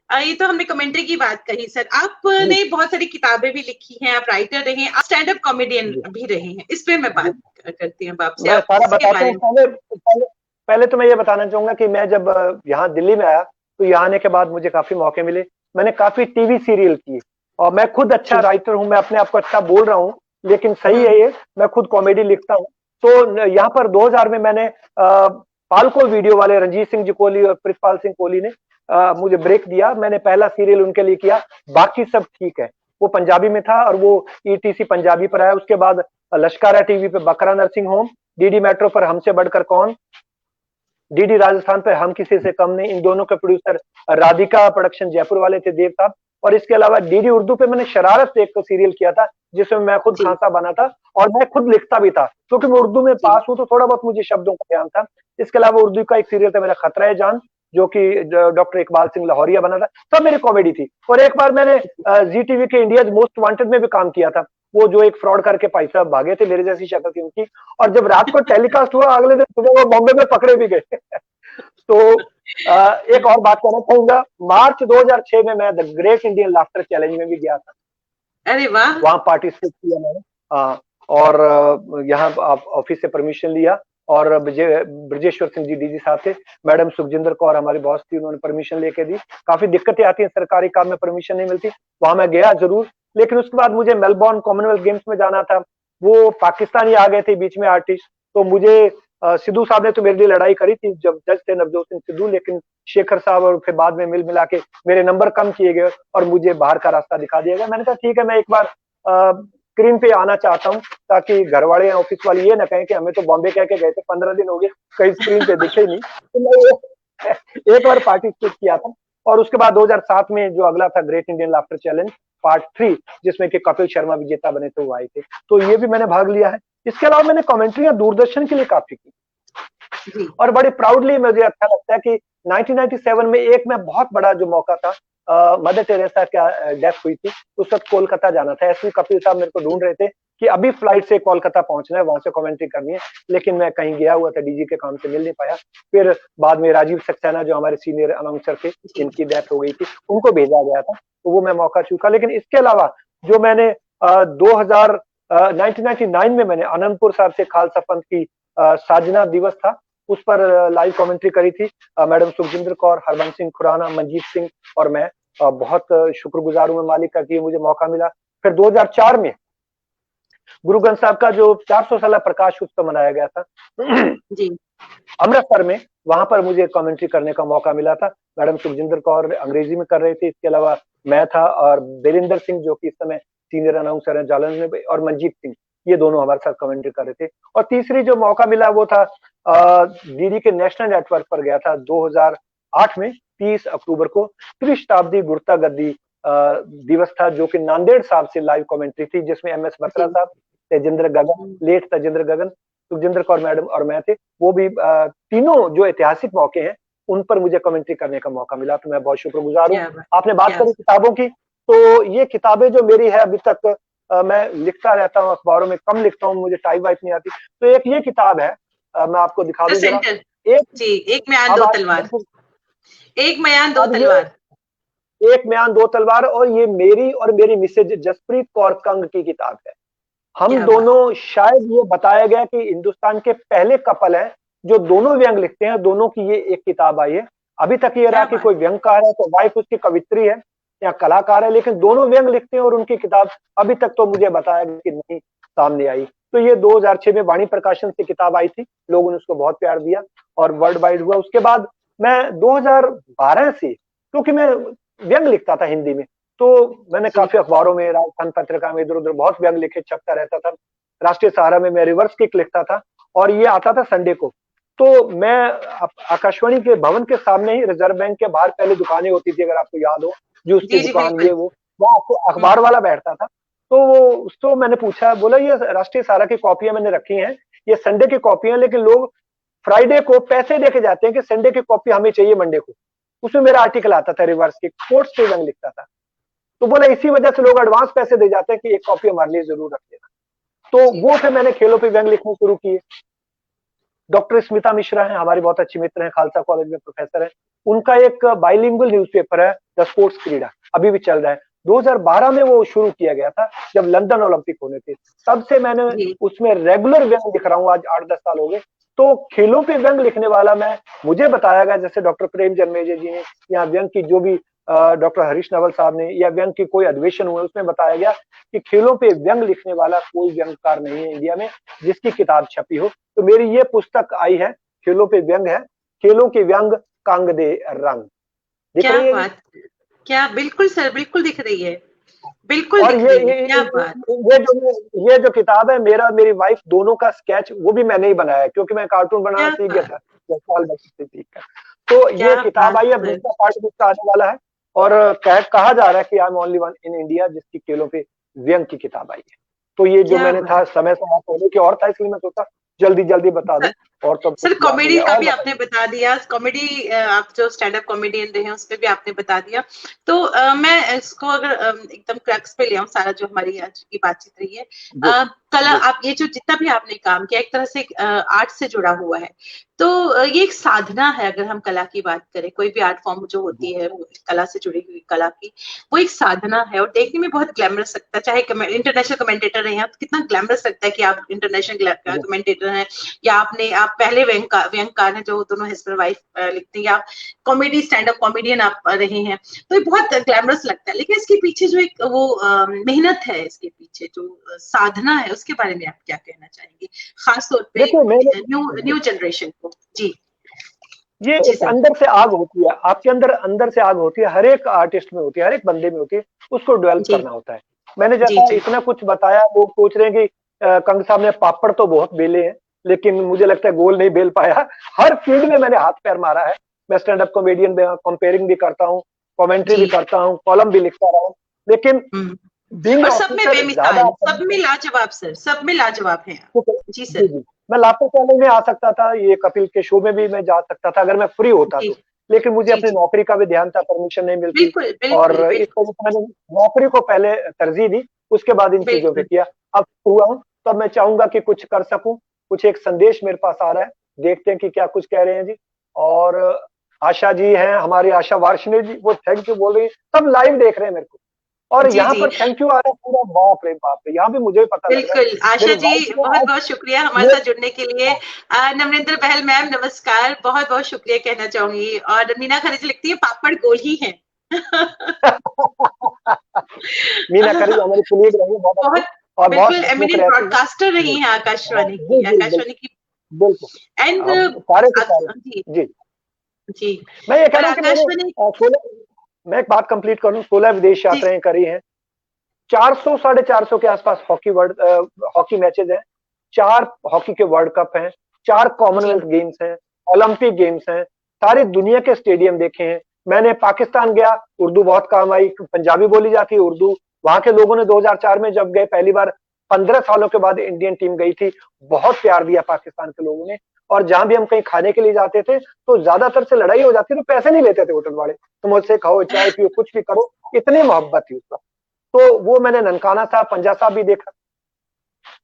A: ये तो हमने कमेंट्री की बात कही सर, आपने बहुत सारी किताबें भी लिखी हैं, आप राइटर रहे हैं, आप स्टैंड अप कॉमेडियन भी रहे हैं, इस पे मैं बात करती हूँ आपसे।
B: मैं सारा बताता हूँ। पहले तो मैं ये बताना चाहूंगा कि मैं जब यहाँ दिल्ली में आया तो यहाँ आने के बाद मुझे काफी मौके मिले, मैंने काफी टीवी सीरियल किए, और मैं खुद अच्छा राइटर हूँ, मैं अपने आप को अच्छा बोल रहा हूँ, लेकिन सही है ये, मैं खुद कॉमेडी लिखता हूँ। तो यहाँ पर 2000 में मैंने पालको वीडियो वाले रंजीत सिंह जी कोहली और प्रितपाल सिंह कोहली ने मुझे ब्रेक दिया, मैंने पहला सीरियल उनके लिए किया, बाकी सब ठीक है। वो पंजाबी में था और वो ईटीसी पंजाबी पर आया। उसके बाद लश्कारा टीवी पे बकरा नर्सिंग होम, डीडी मेट्रो पर हमसे बढ़कर कौन, डीडी राजस्थान पे हम किसी से कम नहीं। इन दोनों के प्रोड्यूसर राधिका प्रोडक्शन जयपुर वाले थे, देव साहब। और इसके अलावा डीडी उर्दू पे मैंने शरारत एक सीरियल किया था, जिसमें मैं खुद खांसा बना था और मैं खुद लिखता भी था, क्योंकि मैं उर्दू में पास हूं तो थोड़ा बहुत मुझे शब्दों का ज्ञान था। इसके अलावा उर्दू का एक सीरियल था मेरा खतरा है जान, जो कि डॉक्टर इकबाल सिंह लाहौरिया बना था, सब मेरी कॉमेडी थी। और एक बार मैंने जी टीवी के इंडिया मोस्ट वांटेड में भी काम किया था, वो जो एक फ्रॉड करके भाई साहब भागे थे, मेरे जैसी शक्ल थी उनकी, और जब रात को टेलीकास्ट हुआ अगले दिन सुबह वो बॉम्बे में पकड़े भी गए। तो एक और बात कहना चाहूंगा, मार्च 2006 में मैं the great Indian laughter challenge में भी गया था।
A: अरे वाह,
B: वहां पार्टिसिपेट किया मैंने, और यहाँ ऑफिस से परमिशन लिया, और ब्रजेश्वर सिंह जी डीजी साहब थे, मैडम सुखजिंदर कौर हमारी बॉस थी, उन्होंने परमिशन लेके दी। काफी दिक्कतें आती हैं, सरकारी काम में परमिशन नहीं मिलती, वहां मैं गया जरूर। लेकिन उसके बाद मुझे मेलबॉर्न कॉमनवेल्थ गेम्स में जाना था, वो पाकिस्तानी आ गए थे बीच में आर्टिस्ट, तो मुझे सिद्धू साहब ने तो मेरे लिए लड़ाई करी थी, जब जज थे नवजोत सिंह सिद्धू, लेकिन शेखर साहब और फिर बाद में मिल मिला के मेरे नंबर कम किए गए और मुझे बाहर का रास्ता दिखा दिया गया। मैंने कहा ठीक है, मैं एक बार स्क्रीन पे आना चाहता हूँ, ताकि घर वाले या ऑफिस वाले ये ना कहें कि हमें तो बॉम्बे कह के गए थे, 15 दिन हो गए कहीं स्क्रीन पे दिखे नहीं। तो मैं एक बार पार्टिसिपेट किया था। और उसके बाद 2007 में जो अगला था great Indian laughter challenge part 3, जिसमें कि कपिल शर्मा विजेता बने थे, वो आए थे, तो ये भी मैंने भाग लिया है। इसके अलावा मैंने कमेंट्रियां दूरदर्शन के लिए काफी की, और बड़े प्राउडली मुझे अच्छा लगता है कि 1997 में एक में बहुत बड़ा जो मौका था, मदर टेरेसा का डेथ हुई थी, उस वक्त कोलकाता जाना था। एसपी कपिल साहब मेरे को ढूंढ रहे थे कि अभी फ्लाइट से कोलकाता पहुंचना है, वहां से कमेंट्री करनी है, लेकिन मैं कहीं गया हुआ था, डीजी के काम से मिल नहीं पाया। फिर बाद में राजीव सक्सेना जो हमारे सीनियर अनाउंसर थे, जिनकी डेथ हो गई थी, उनको भेजा गया था, तो वो मैं मौका चूका। लेकिन इसके अलावा जो मैंने 1999 में मैंने अनंतपुर साहब से खालसा पंथ की साजना दिवस था, उस पर लाइव कमेंट्री करी थी। मैडम सुखजिंदर कौर, हरबंस सिंह खुराना, मंजीत सिंह और मैं बहुत शुक्रगुजार हूं मैं मालिक का कि मुझे मौका मिला। फिर 2004 में गुरु ग्रंथ साहब का जो 400 साल प्रकाश उत्सव मनाया गया था
A: जी,
B: अमृतसर में, वहां पर मुझे कमेंट्री करने का मौका मिला था। मैडम सुखजिंदर कौर अंग्रेजी में कर रहे थे, इसके अलावा मैं था, और देविंदर सिंह जो कि इस समय सीनियर अनाउंसर है जालंधर में, और मंजीत सिंह, ये दोनों हमारे साथ कमेंट्री कर रहे थे। और तीसरी जो मौका मिला वो था डीडी के नेशनल नेटवर्क पर गया था 2008 में, 30 अक्टूबर को त्रिशताब्दी गुरता गद्दी दिवस था, जो कि नांदेड़ साहब से लाइव कमेंट्री थी, जिसमें MS बत्रा साहब, तेजेंद्र गगन, लेट तेजेंद्र गगन, सुखजिंदर कौर मैडम और मैं थे। वो भी तीनों जो ऐतिहासिक मौके हैं उन पर मुझे कमेंट्री करने का मौका मिला, तो मैं बहुत शुक्रगुजार हूँ। आपने बात करी किताबों की, तो ये किताबें जो मेरी है अभी तक मैं लिखता रहता हूँ, अखबारों में कम लिखता हूँ, मुझे टाइप वाइप नहीं आती। तो एक ये किताब है, मैं आपको दिखा दूं जरा।
A: एक म्यान दो तलवार, एक म्यान दो तलवार,
B: एक म्यान दो तलवार, और ये मेरी और मेरी मिसेज जसप्रीत कौर कंग की किताब है। हम दोनों, शायद ये बताया गया कि हिंदुस्तान के पहले कपल हैं जो दोनों व्यंग लिखते हैं, दोनों की ये एक किताब आई है। अभी तक ये रहा कि कोई व्यंगकार है तो वाइफ उसकी कवित्री है या कलाकार है, लेकिन दोनों व्यंग लिखते हैं, और उनकी किताब अभी तक तो मुझे बताया गया कि नहीं सामने आई। तो ये 2006 में वाणी प्रकाशन से किताब आई थी, लोगों ने उसको बहुत प्यार दिया और वर्ल्ड वाइड हुआ। उसके बाद मैं 2012 से क्योंकि मैं व्यंग लिखता था हिंदी में। तो मैंने काफी अखबारों में, राजस्थान पत्रिका में, इधर उधर बहुत व्यंग लिखे, छपता रहता था। राष्ट्रीय सहारा में मैं रिवर्स किक लिखता था और ये आता था संडे को। तो मैं आकाशवाणी के भवन के सामने ही रिजर्व बैंक के बाहर पहले दुकानें होती थी, अगर आपको याद हो, जूस की
A: जी जी
B: दुकान, ये
A: बिल्कुल।
B: वो, वहाँ आपको अखबार वाला बैठता था। तो वो उसको मैंने पूछा, बोला ये राष्ट्रीय सहारा की कॉपियां मैंने रखी हैं, ये संडे की कॉपियां, लेकिन लोग फ्राइडे को पैसे देके जाते हैं कि संडे की कॉपी हमें चाहिए मंडे को। उसमें मेरा आर्टिकल आता था रिवर्स किक, स्पोर्ट्स पे व्यंग लिखता था। तो बोला इसी वजह से लोग एडवांस पैसे दे जाते हैं कि एक कॉपी हमारे लिए जरूर रख देना। तो
A: जी
B: वो फिर मैंने खेलों पे व्यंग लिखने शुरू किए। डॉक्टर स्मिता मिश्रा हैं, हमारी बहुत अच्छी मित्र हैं, खालसा कॉलेज में प्रोफेसर हैं। उनका एक बाइलिंगुअल न्यूज़पेपर है द स्पोर्ट्स क्रीडा, अभी भी चल रहा है। 2012 में वो शुरू किया गया था जब लंदन ओलंपिक होने थे, तब से मैंने
A: जी।
B: उसमें रेगुलर व्यंग लिख रहा हूँ, आज 8-10 साल हो गए। तो खेलों पे व्यंग लिखने वाला मैं, मुझे बताया गया, जैसे डॉक्टर प्रेम जन्मेजय जी ने, या व्यंग की जो भी डॉक्टर हरीश नवल साहब ने, या व्यंग की कोई अधिवेशन हुए, उसमें बताया गया कि खेलों पे व्यंग लिखने वाला कोई व्यंगकार नहीं है इंडिया में जिसकी किताब छपी हो। तो मेरी ये पुस्तक आई है, खेलों पे व्यंग है, खेलों के व्यंग कांग दे रंग। दिख
A: क्या
B: रही है जी?
A: बात, क्या, बिल्कुल सर, बिल्कुल दिख रही है, बिल्कुल
B: और
A: दिख
B: ये
A: रही है,
B: ये
A: क्या
B: ये,
A: बात।
B: ये जो किताब है, मेरा मेरी वाइफ दोनों का स्केच वो भी मैंने ही बनाया है, क्योंकि मैं कार्टून बनाना
A: क्या
B: सीख गया
A: बात,
B: था 10 साल बच्चे से सीख कर। तो ये
A: क्या
B: किताब
A: बात
B: आई है, अब
A: सर।
B: दूसरा पार्ट भी इसका आने वाला है। और कहा जा रहा है कि I am only one in India जिसकी खेलों पे व्यंग की किताब आई है। तो ये जो
A: क्या
B: मैंने था,
A: बात
B: समय से हाथ होने की और था, इसलिए मैं सोचा जल्दी जल्दी बता दूं, और तो कुछ
A: सर,
B: याद नहीं
A: कॉमेडी
B: है।
A: का
B: और
A: भी आपने
B: बताइए।
A: बता दिया, कॉमेडी, आप जो स्टैंड अप कॉमेडियन रहे हैं उस पे भी आपने बता दिया। तो मैं इसको अगर एकदम क्रक्स पे ले आऊं, सारा जो हमारी आज की बातचीत रही है,
B: जी
A: कला,
B: जी
A: आप ये जो जितना भी आपने काम किया, एक तरह से आर्ट से जुड़ा हुआ है। तो ये एक साधना है, अगर हम कला की बात करें, कोई भी आर्ट फॉर्म जो होती है, वो कला से जुड़ी हुई कला की, वो एक साधना है, और देखने में बहुत ग्लैमरस लगता है। चाहे इंटरनेशनल कमेंटेटर रहे हैं तो कितना ग्लैमरस लगता है कि आप इंटरनेशनल
B: जी
A: कमेंटेटर हैं, या आप पहले व्यंगकार हैं जो दोनों हस्बैंड वाइफ लिखते हैं, या कॉमेडी स्टैंड अप कॉमेडियन आप रहे हैं, तो ये बहुत ग्लैमरस लगता है। लेकिन इसके पीछे जो एक वो मेहनत है, इसके पीछे जो साधना है, उसके बारे में आप क्या कहना चाहेंगे, खासतौर पे
B: देखिए मैंने,
A: न्यू
B: जी,
A: न्यू जनरेशन को। जी
B: ये
A: जी
B: एक
A: सर।
B: अंदर से आग होती है, आपके अंदर अंदर से आग होती है, हर एक आर्टिस्ट में होती है, हर एक बंदे में होती है, उसको डेवलप
A: जी
B: करना होता है। मैंने
A: जी
B: जैसा
A: जी
B: इतना कुछ बताया, लोग सोच रहे हैं कि कंग साहब ने पापड़ तो बहुत बेले हैं, लेकिन मुझे लगता है गोल नहीं बेल पाया। हर फील्ड में मैंने हाथ पैर मारा है। मैं स्टैंड अप कॉमेडियन में कंपेयरिंग भी करता हूँ, कमेंट्री भी
A: जी।
B: करता हूँ, कॉलम भी लिखता रहा हूँ, लेकिन बीइंग
A: और सब में
B: ऑफिसर ज्यादा
A: बेमिसाल, सब
B: आपका।
A: में लाजवाब सर, सब में लाजवाब हैं आप। जी
B: जी
A: सर।
B: जी, मैं लाखों चैनल में आ सकता था, ये कपिल के शो में भी मैं जा सकता था अगर मैं फ्री होता
A: जी
B: तो, लेकिन मुझे
A: जी
B: अपनी
A: जी
B: नौकरी का भी ध्यान था, परमिशन नहीं मिलती।
A: बिल्कुल
B: और
A: बिल्कुल
B: इस
A: बिल्कुल
B: वजह से मैंने नौकरी को पहले तरजीह दी, उसके बाद इन चीजों पे
A: बिल्कुल।
B: किया। अब हुआ हूँ, तो अब मैं चाहूंगा कि कुछ कर सकूं, कुछ एक संदेश मेरे पास आ रहा है, देखते हैं कि क्या कुछ कह रहे हैं जी। और आशा जी हैं, हमारी आशा वार्ष्णेय जी, वो थैंक यू बोल रही है, सब लाइव देख रहे हैं मेरे को। और
A: जी
B: यहाँ
A: जी
B: पर थैंक यू आ रहा है पूरा, बाप रे, यहाँ भी मुझे भी पता लग रहा है।
A: बिल्कुल। आशा
B: मेरी
A: जी,
B: वाइफ ने
A: बहुत
B: आज
A: बहुत शुक्रिया हमारे
B: ये
A: साथ जुड़ने के लिए। नवनिंद्र बहल मैम नमस्कार, बहुत बहुत शुक्रिया कहना चाहूंगी। और मीना खरे जी लिखती है पापड़ गोल ही है।
B: मीना खरे हमारी कुलीग रही है बहुत अच्छी,
A: बहुत,
B: और बहुत
A: बिल्कुल
B: हंसमुख
A: एमिनेंट
B: रहती है।
A: ब्रॉडकास्टर
B: जी
A: रही हैं आकाशवाणी
B: जी
A: की,
B: जी बिल्कुल
A: आकाशवाणी की।
B: बिल्कुल।
A: एंड
B: सारे के सारे।
A: जी
B: जी,
A: जी।
B: मैं ये कह
A: और
B: रहा हूँ कि मैंने
A: आकाशवाणी।
B: 16, मैं एक बात कंप्लीट कर लूं, 16 विदेश
A: जी
B: यात्राएं करी हैं, 400 450 के आसपास हॉकी मैचेस हैं, 4 हॉकी के वर्ल्ड कप हैं, 4
A: जी
B: कॉमनवेल्थ गेम्स हैं, ओलंपिक गेम्स हैं, सारी दुनिया के स्टेडियम देखे हैं। मैंने पाकिस्तान गया, उर्दू बहुत काम आई, पंजाबी बोली जाती है, उर्दू। वहां के लोगों ने 2004 में जब गए पहली बार, 15 सालों के बाद इंडियन टीम गई थी, बहुत प्यार दिया पाकिस्तान के लोगों ने। और जहां भी हम कहीं खाने के लिए जाते थे, तो ज्यादातर से लड़ाई हो जाती, तो पैसे नहीं लेते थे होटल वाले, तुम मुझसे खाओ, चाय पियो, कुछ भी करो, इतनी मोहब्बत थी उस वक्त। तो वो मैंने ननकाना साहब, पंजा साहब भी देखा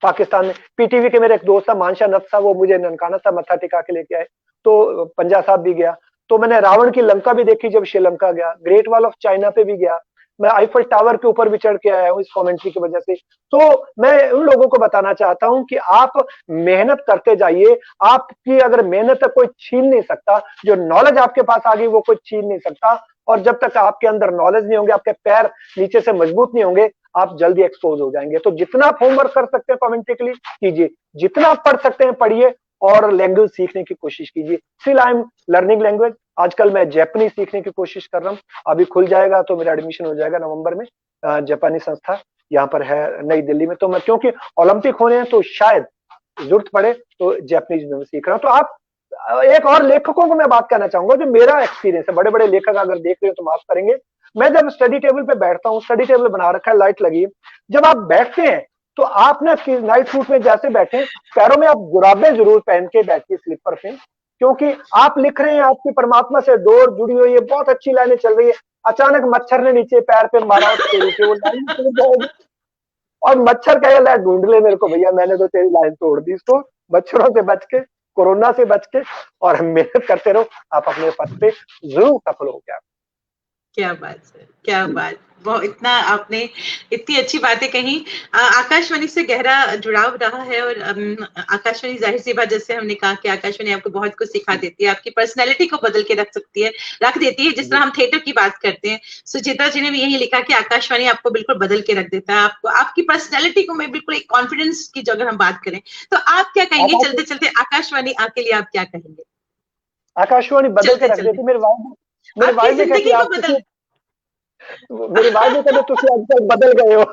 B: पाकिस्तान में। पीटीवी के मेरे एक दोस्त था मानशा नथ साहब, वो मुझे ननकाना साहब मत्था टिका के लेके आए। तो पंजा साहब भी गया। तो मैंने रावण की लंका भी देखी जब श्रीलंका गया, ग्रेट वॉल ऑफ चाइना पे भी गया, मैं आईफल टावर के ऊपर भी चढ़ के आया हूँ इस कमेंट्री की वजह से। तो मैं उन लोगों को बताना चाहता हूं कि आप मेहनत करते जाइए, आपकी अगर मेहनत है कोई छीन नहीं सकता, जो नॉलेज आपके पास आ गई वो कोई छीन नहीं सकता। और जब तक आपके अंदर नॉलेज नहीं होंगे, आपके पैर नीचे से मजबूत नहीं होंगे, आप जल्दी एक्सपोज हो जाएंगे। तो जितना आप होमवर्क कर सकते हैं कमेंट्री के लिए कीजिए, जितना आप पढ़ सकते हैं पढ़िए, और लैंग्वेज सीखने की कोशिश कीजिए। Still I am learning language, आजकल मैं जापानी सीखने की कोशिश कर रहा हूँ। अभी खुल जाएगा तो मेरा एडमिशन हो जाएगा नवंबर में। जापानी संस्था यहाँ पर है नई दिल्ली में। तो मैं, क्योंकि ओलंपिक होने हैं तो शायद जरूरत पड़े तो जापानीज में सीख रहा हूँ। तो आप, एक और लेखकों को मैं बात करना चाहूंगा जो मेरा एक्सपीरियंस है, बड़े बड़े लेखक अगर देख रहे हो तो माफ करेंगे। मैं जब स्टडी टेबल पे बैठता हूँ, स्टडी टेबल बना रखा है, लाइट लगी है, जब आप बैठते हैं तो आप ना नाइट सूट में जैसे बैठे, पैरों में आप जुराबे जरूर पहन के बैठिए, स्लीपर पे, क्योंकि आप लिख रहे हैं, आपकी परमात्मा से डोर जुड़ी हुई है, बहुत अच्छी लाइनें चल रही है, अचानक मच्छर ने नीचे पैर पे मारा तो वो लाइन टूट जाएगी और मच्छर कहेगा ढूंढ ले मेरे को, भैया मैंने तो तेरी लाइन तोड़ दी। इसको मच्छरों से बच के, कोरोना से बच के और मेहनत करते रहो, आप अपने पद पे जरूर सफल हो गया।
A: क्या बात है, क्या बात, वो इतना आपने इतनी अच्छी बातें कही। आकाशवाणी से गहरा जुड़ाव रहा है और आकाशवाणी जाहिर सी बात, जैसे हमने कहा कि आकाशवाणी आपको बहुत कुछ सिखा देती है, आपकी पर्सनैलिटी को बदल के रख सकती है, रख देती है। जिस तरह हम थिएटर की बात करते हैं, सुचित्रा जी ने भी यही लिखा कि आकाशवाणी आपको बिल्कुल बदल के रख देता है, आपको आपकी पर्सनैलिटी को मैं बिल्कुल एक कॉन्फिडेंस की जो अगर हम बात करें तो आप क्या कहेंगे चलते चलते आकाशवाणी के लिए आप क्या कहेंगे?
B: आकाशवाणी बदल के रख देती। मेरे भाई ने कहती है मेरे भाई ने कहते तुम आजकल बदल गए हो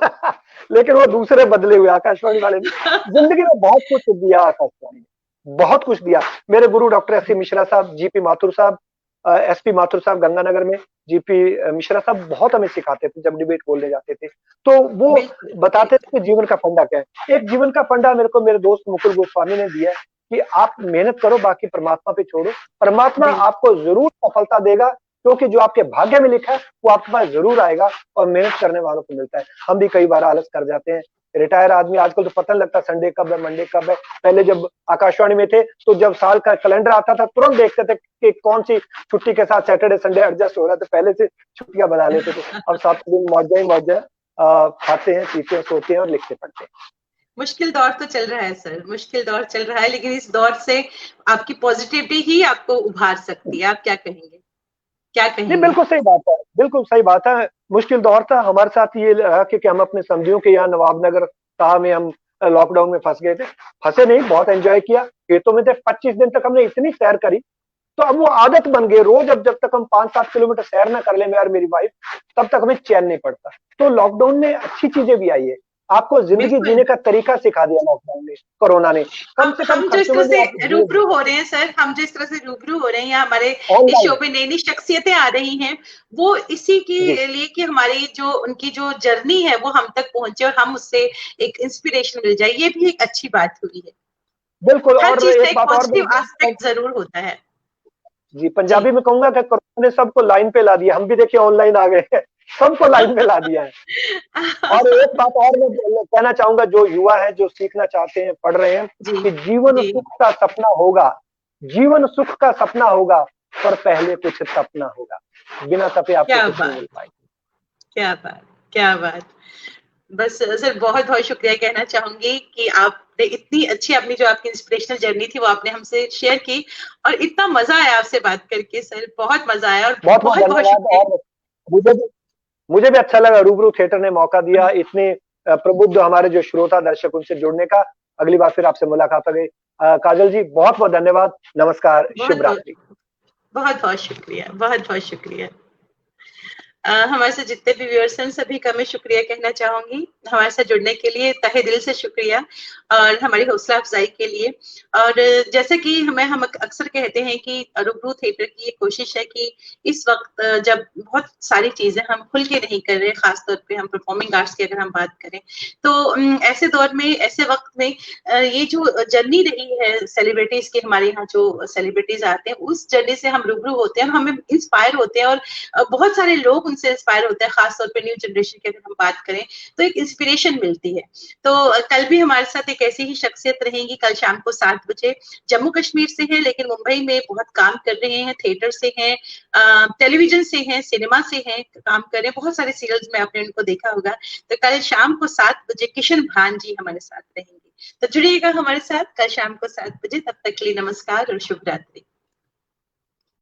B: लेकिन वो दूसरे बदले हुए आकाशवाणी वाले ने जिंदगी में बहुत कुछ दिया, आकाशवाणी ने बहुत कुछ दिया। मेरे गुरु डॉक्टर एस सी मिश्रा साहब, जीपी माथुर साहब, एसपी माथुर साहब गंगानगर में, जीपी मिश्रा साहब बहुत हमें सिखाते थे जब डिबेट बोलने जाते थे, तो वो बताते थे कि जीवन का फंडा क्या है। एक जीवन का फंडा मेरे को मेरे दोस्त मुकुल गोस्वामी ने दिया है कि आप मेहनत करो, बाकी परमात्मा पे छोड़ो, परमात्मा आपको जरूर सफलता देगा, क्योंकि जो आपके भाग्य में लिखा है वो आपके पास जरूर आएगा और मेहनत करने वालों को मिलता है। हम भी कई बार आलस कर जाते हैं, रिटायर आदमी आजकल तो पता नहीं लगता संडे कब है, मंडे कब है। पहले जब आकाशवाणी में थे तो जब साल का कैलेंडर आता था तुरंत देखते थे कि कौन सी छुट्टी के साथ सैटरडे संडे एडजस्ट हो रहा है, तो पहले से छुट्टियां बना लेते थे। अब 7 दिन मौजा ही मौजा, खाते हैं, पीते हैं, सोते हैं और लिखते पढ़ते हैं।
A: मुश्किल दौर तो चल रहा है सर, मुश्किल दौर चल रहा है, लेकिन इस दौर से आपकी पॉजिटिविटी ही आपको उभार सकती है। आप क्या कहेंगे, क्या कहेंगे?
B: बिल्कुल सही बात है, बिल्कुल सही बात है। मुश्किल दौर था हमारे साथ, ये रहा कि हम अपने समझियों के यहाँ नवाबनगर साहब में हम लॉकडाउन में फंस गए थे। फंसे नहीं, बहुत एंजॉय किया, खेतों में थे, 25 दिन तक हमने इतनी सैर करी, तो अब वो आदत बन गई। रोज अब जब तक हम 5-7 किलोमीटर सैर ना कर ले मैं और मेरी वाइफ, तब तक हमें चैन नहीं पड़ता। तो लॉकडाउन में अच्छी चीजें भी आई है, आपको जिंदगी जीने का तरीका सिखा दिया लॉकडाउन ने, कोरोना ने। कम से कम
A: हम जो इस तरह से रूबरू हो रहे हैं सर, हम जो इस तरह से रूबरू हो रहे हैं, या हमारे इस शो पे नई नई शख्सियतें आ रही हैं, वो इसी के लिए कि हमारी जो उनकी जो जर्नी है वो हम तक पहुंचे और हम उससे एक इंस्पिरेशन मिल जाए, ये भी एक अच्छी बात हुई है।
B: बिल्कुल।
A: हर
B: और
A: चीज का
B: एक
A: एक
B: बात और
A: पॉजिटिव एस्पेक्ट जरूर होता है
B: जी। पंजाबी में कहूंगा कि कोरोना ने सबको लाइन पे ला दिया, हम भी देखिए ऑनलाइन आ गए, सबको लाइन पे ला दिया है। और एक बात और मैं कहना चाहूंगा, जो युवा है, जो सीखना चाहते हैं, पढ़ रहे हैं, कि जीवन सुख का सपना होगा, जीवन सुख का सपना होगा, पर पहले कुछ तपना होगा, बिना तपे आपको कुछ नहीं मिल पाएगा।
A: क्या बात, क्या बात। बस सर बहुत बहुत शुक्रिया कहना चाहूंगी कि आपने इतनी अच्छी अपनी जो आपकी इंस्पिरेशनल जर्नी थी वो आपने हमसे शेयर की, और इतना मजा आया आपसे बात करके सर, बहुत मजा आया। और
B: बहुत बहुत धन्यवाद। और मुझे भी अच्छा लगा, रूबरू थिएटर ने मौका दिया इतने प्रबुद्ध हमारे जो श्रोता दर्शक उनसे जुड़ने का। अगली बार फिर आपसे मुलाकात हो गई। काजल जी बहुत बहुत धन्यवाद, नमस्कार, शुभ रात्रि।
A: बहुत बहुत शुक्रिया, बहुत बहुत शुक्रिया। हमारे साथ जितने भी व्यूअर्स हैं सभी का मैं शुक्रिया कहना चाहूंगी, हमारे साथ जुड़ने के लिए तहे दिल से शुक्रिया, और हमारी हौसला अफजाई के लिए। और जैसे कि हम अक्सर कहते हैं कि रूबरू थिएटर की ये कोशिश है कि इस वक्त जब बहुत सारी चीजें हम खुल के नहीं कर रहे, खासतौर पे हम परफॉर्मिंग आर्ट्स की अगर हम बात करें, तो ऐसे दौर में, ऐसे वक्त में ये जो जर्नी रही है सेलिब्रिटीज की, हमारे यहाँ जो सेलिब्रिटीज आते हैं उस जर्नी से हम रूबरू होते हैं, हमें इंस्पायर होते हैं, और बहुत सारे लोग उनसे इंस्पायर होते हैं। खासतौर पे न्यू जनरेशन की अगर हम बात करें तो एक इंस्पिरेशन मिलती है। तो कल भी हमारे साथ एक ऐसी ही शख्सियत रहेंगी, कल शाम को 7 बजे। जम्मू कश्मीर से है लेकिन मुंबई में बहुत काम कर रहे हैं, थिएटर से हैं, टेलीविजन से हैं, सिनेमा से हैं, काम कर रहे हैं, बहुत सारे सीरियल्स में आपने उनको देखा होगा। तो कल शाम को 7 बजे किशन भान जी हमारे साथ रहेंगे, तो जुड़िएगा हमारे साथ कल शाम को 7 बजे। तब तक के लिए नमस्कार और शुभ रात्रि।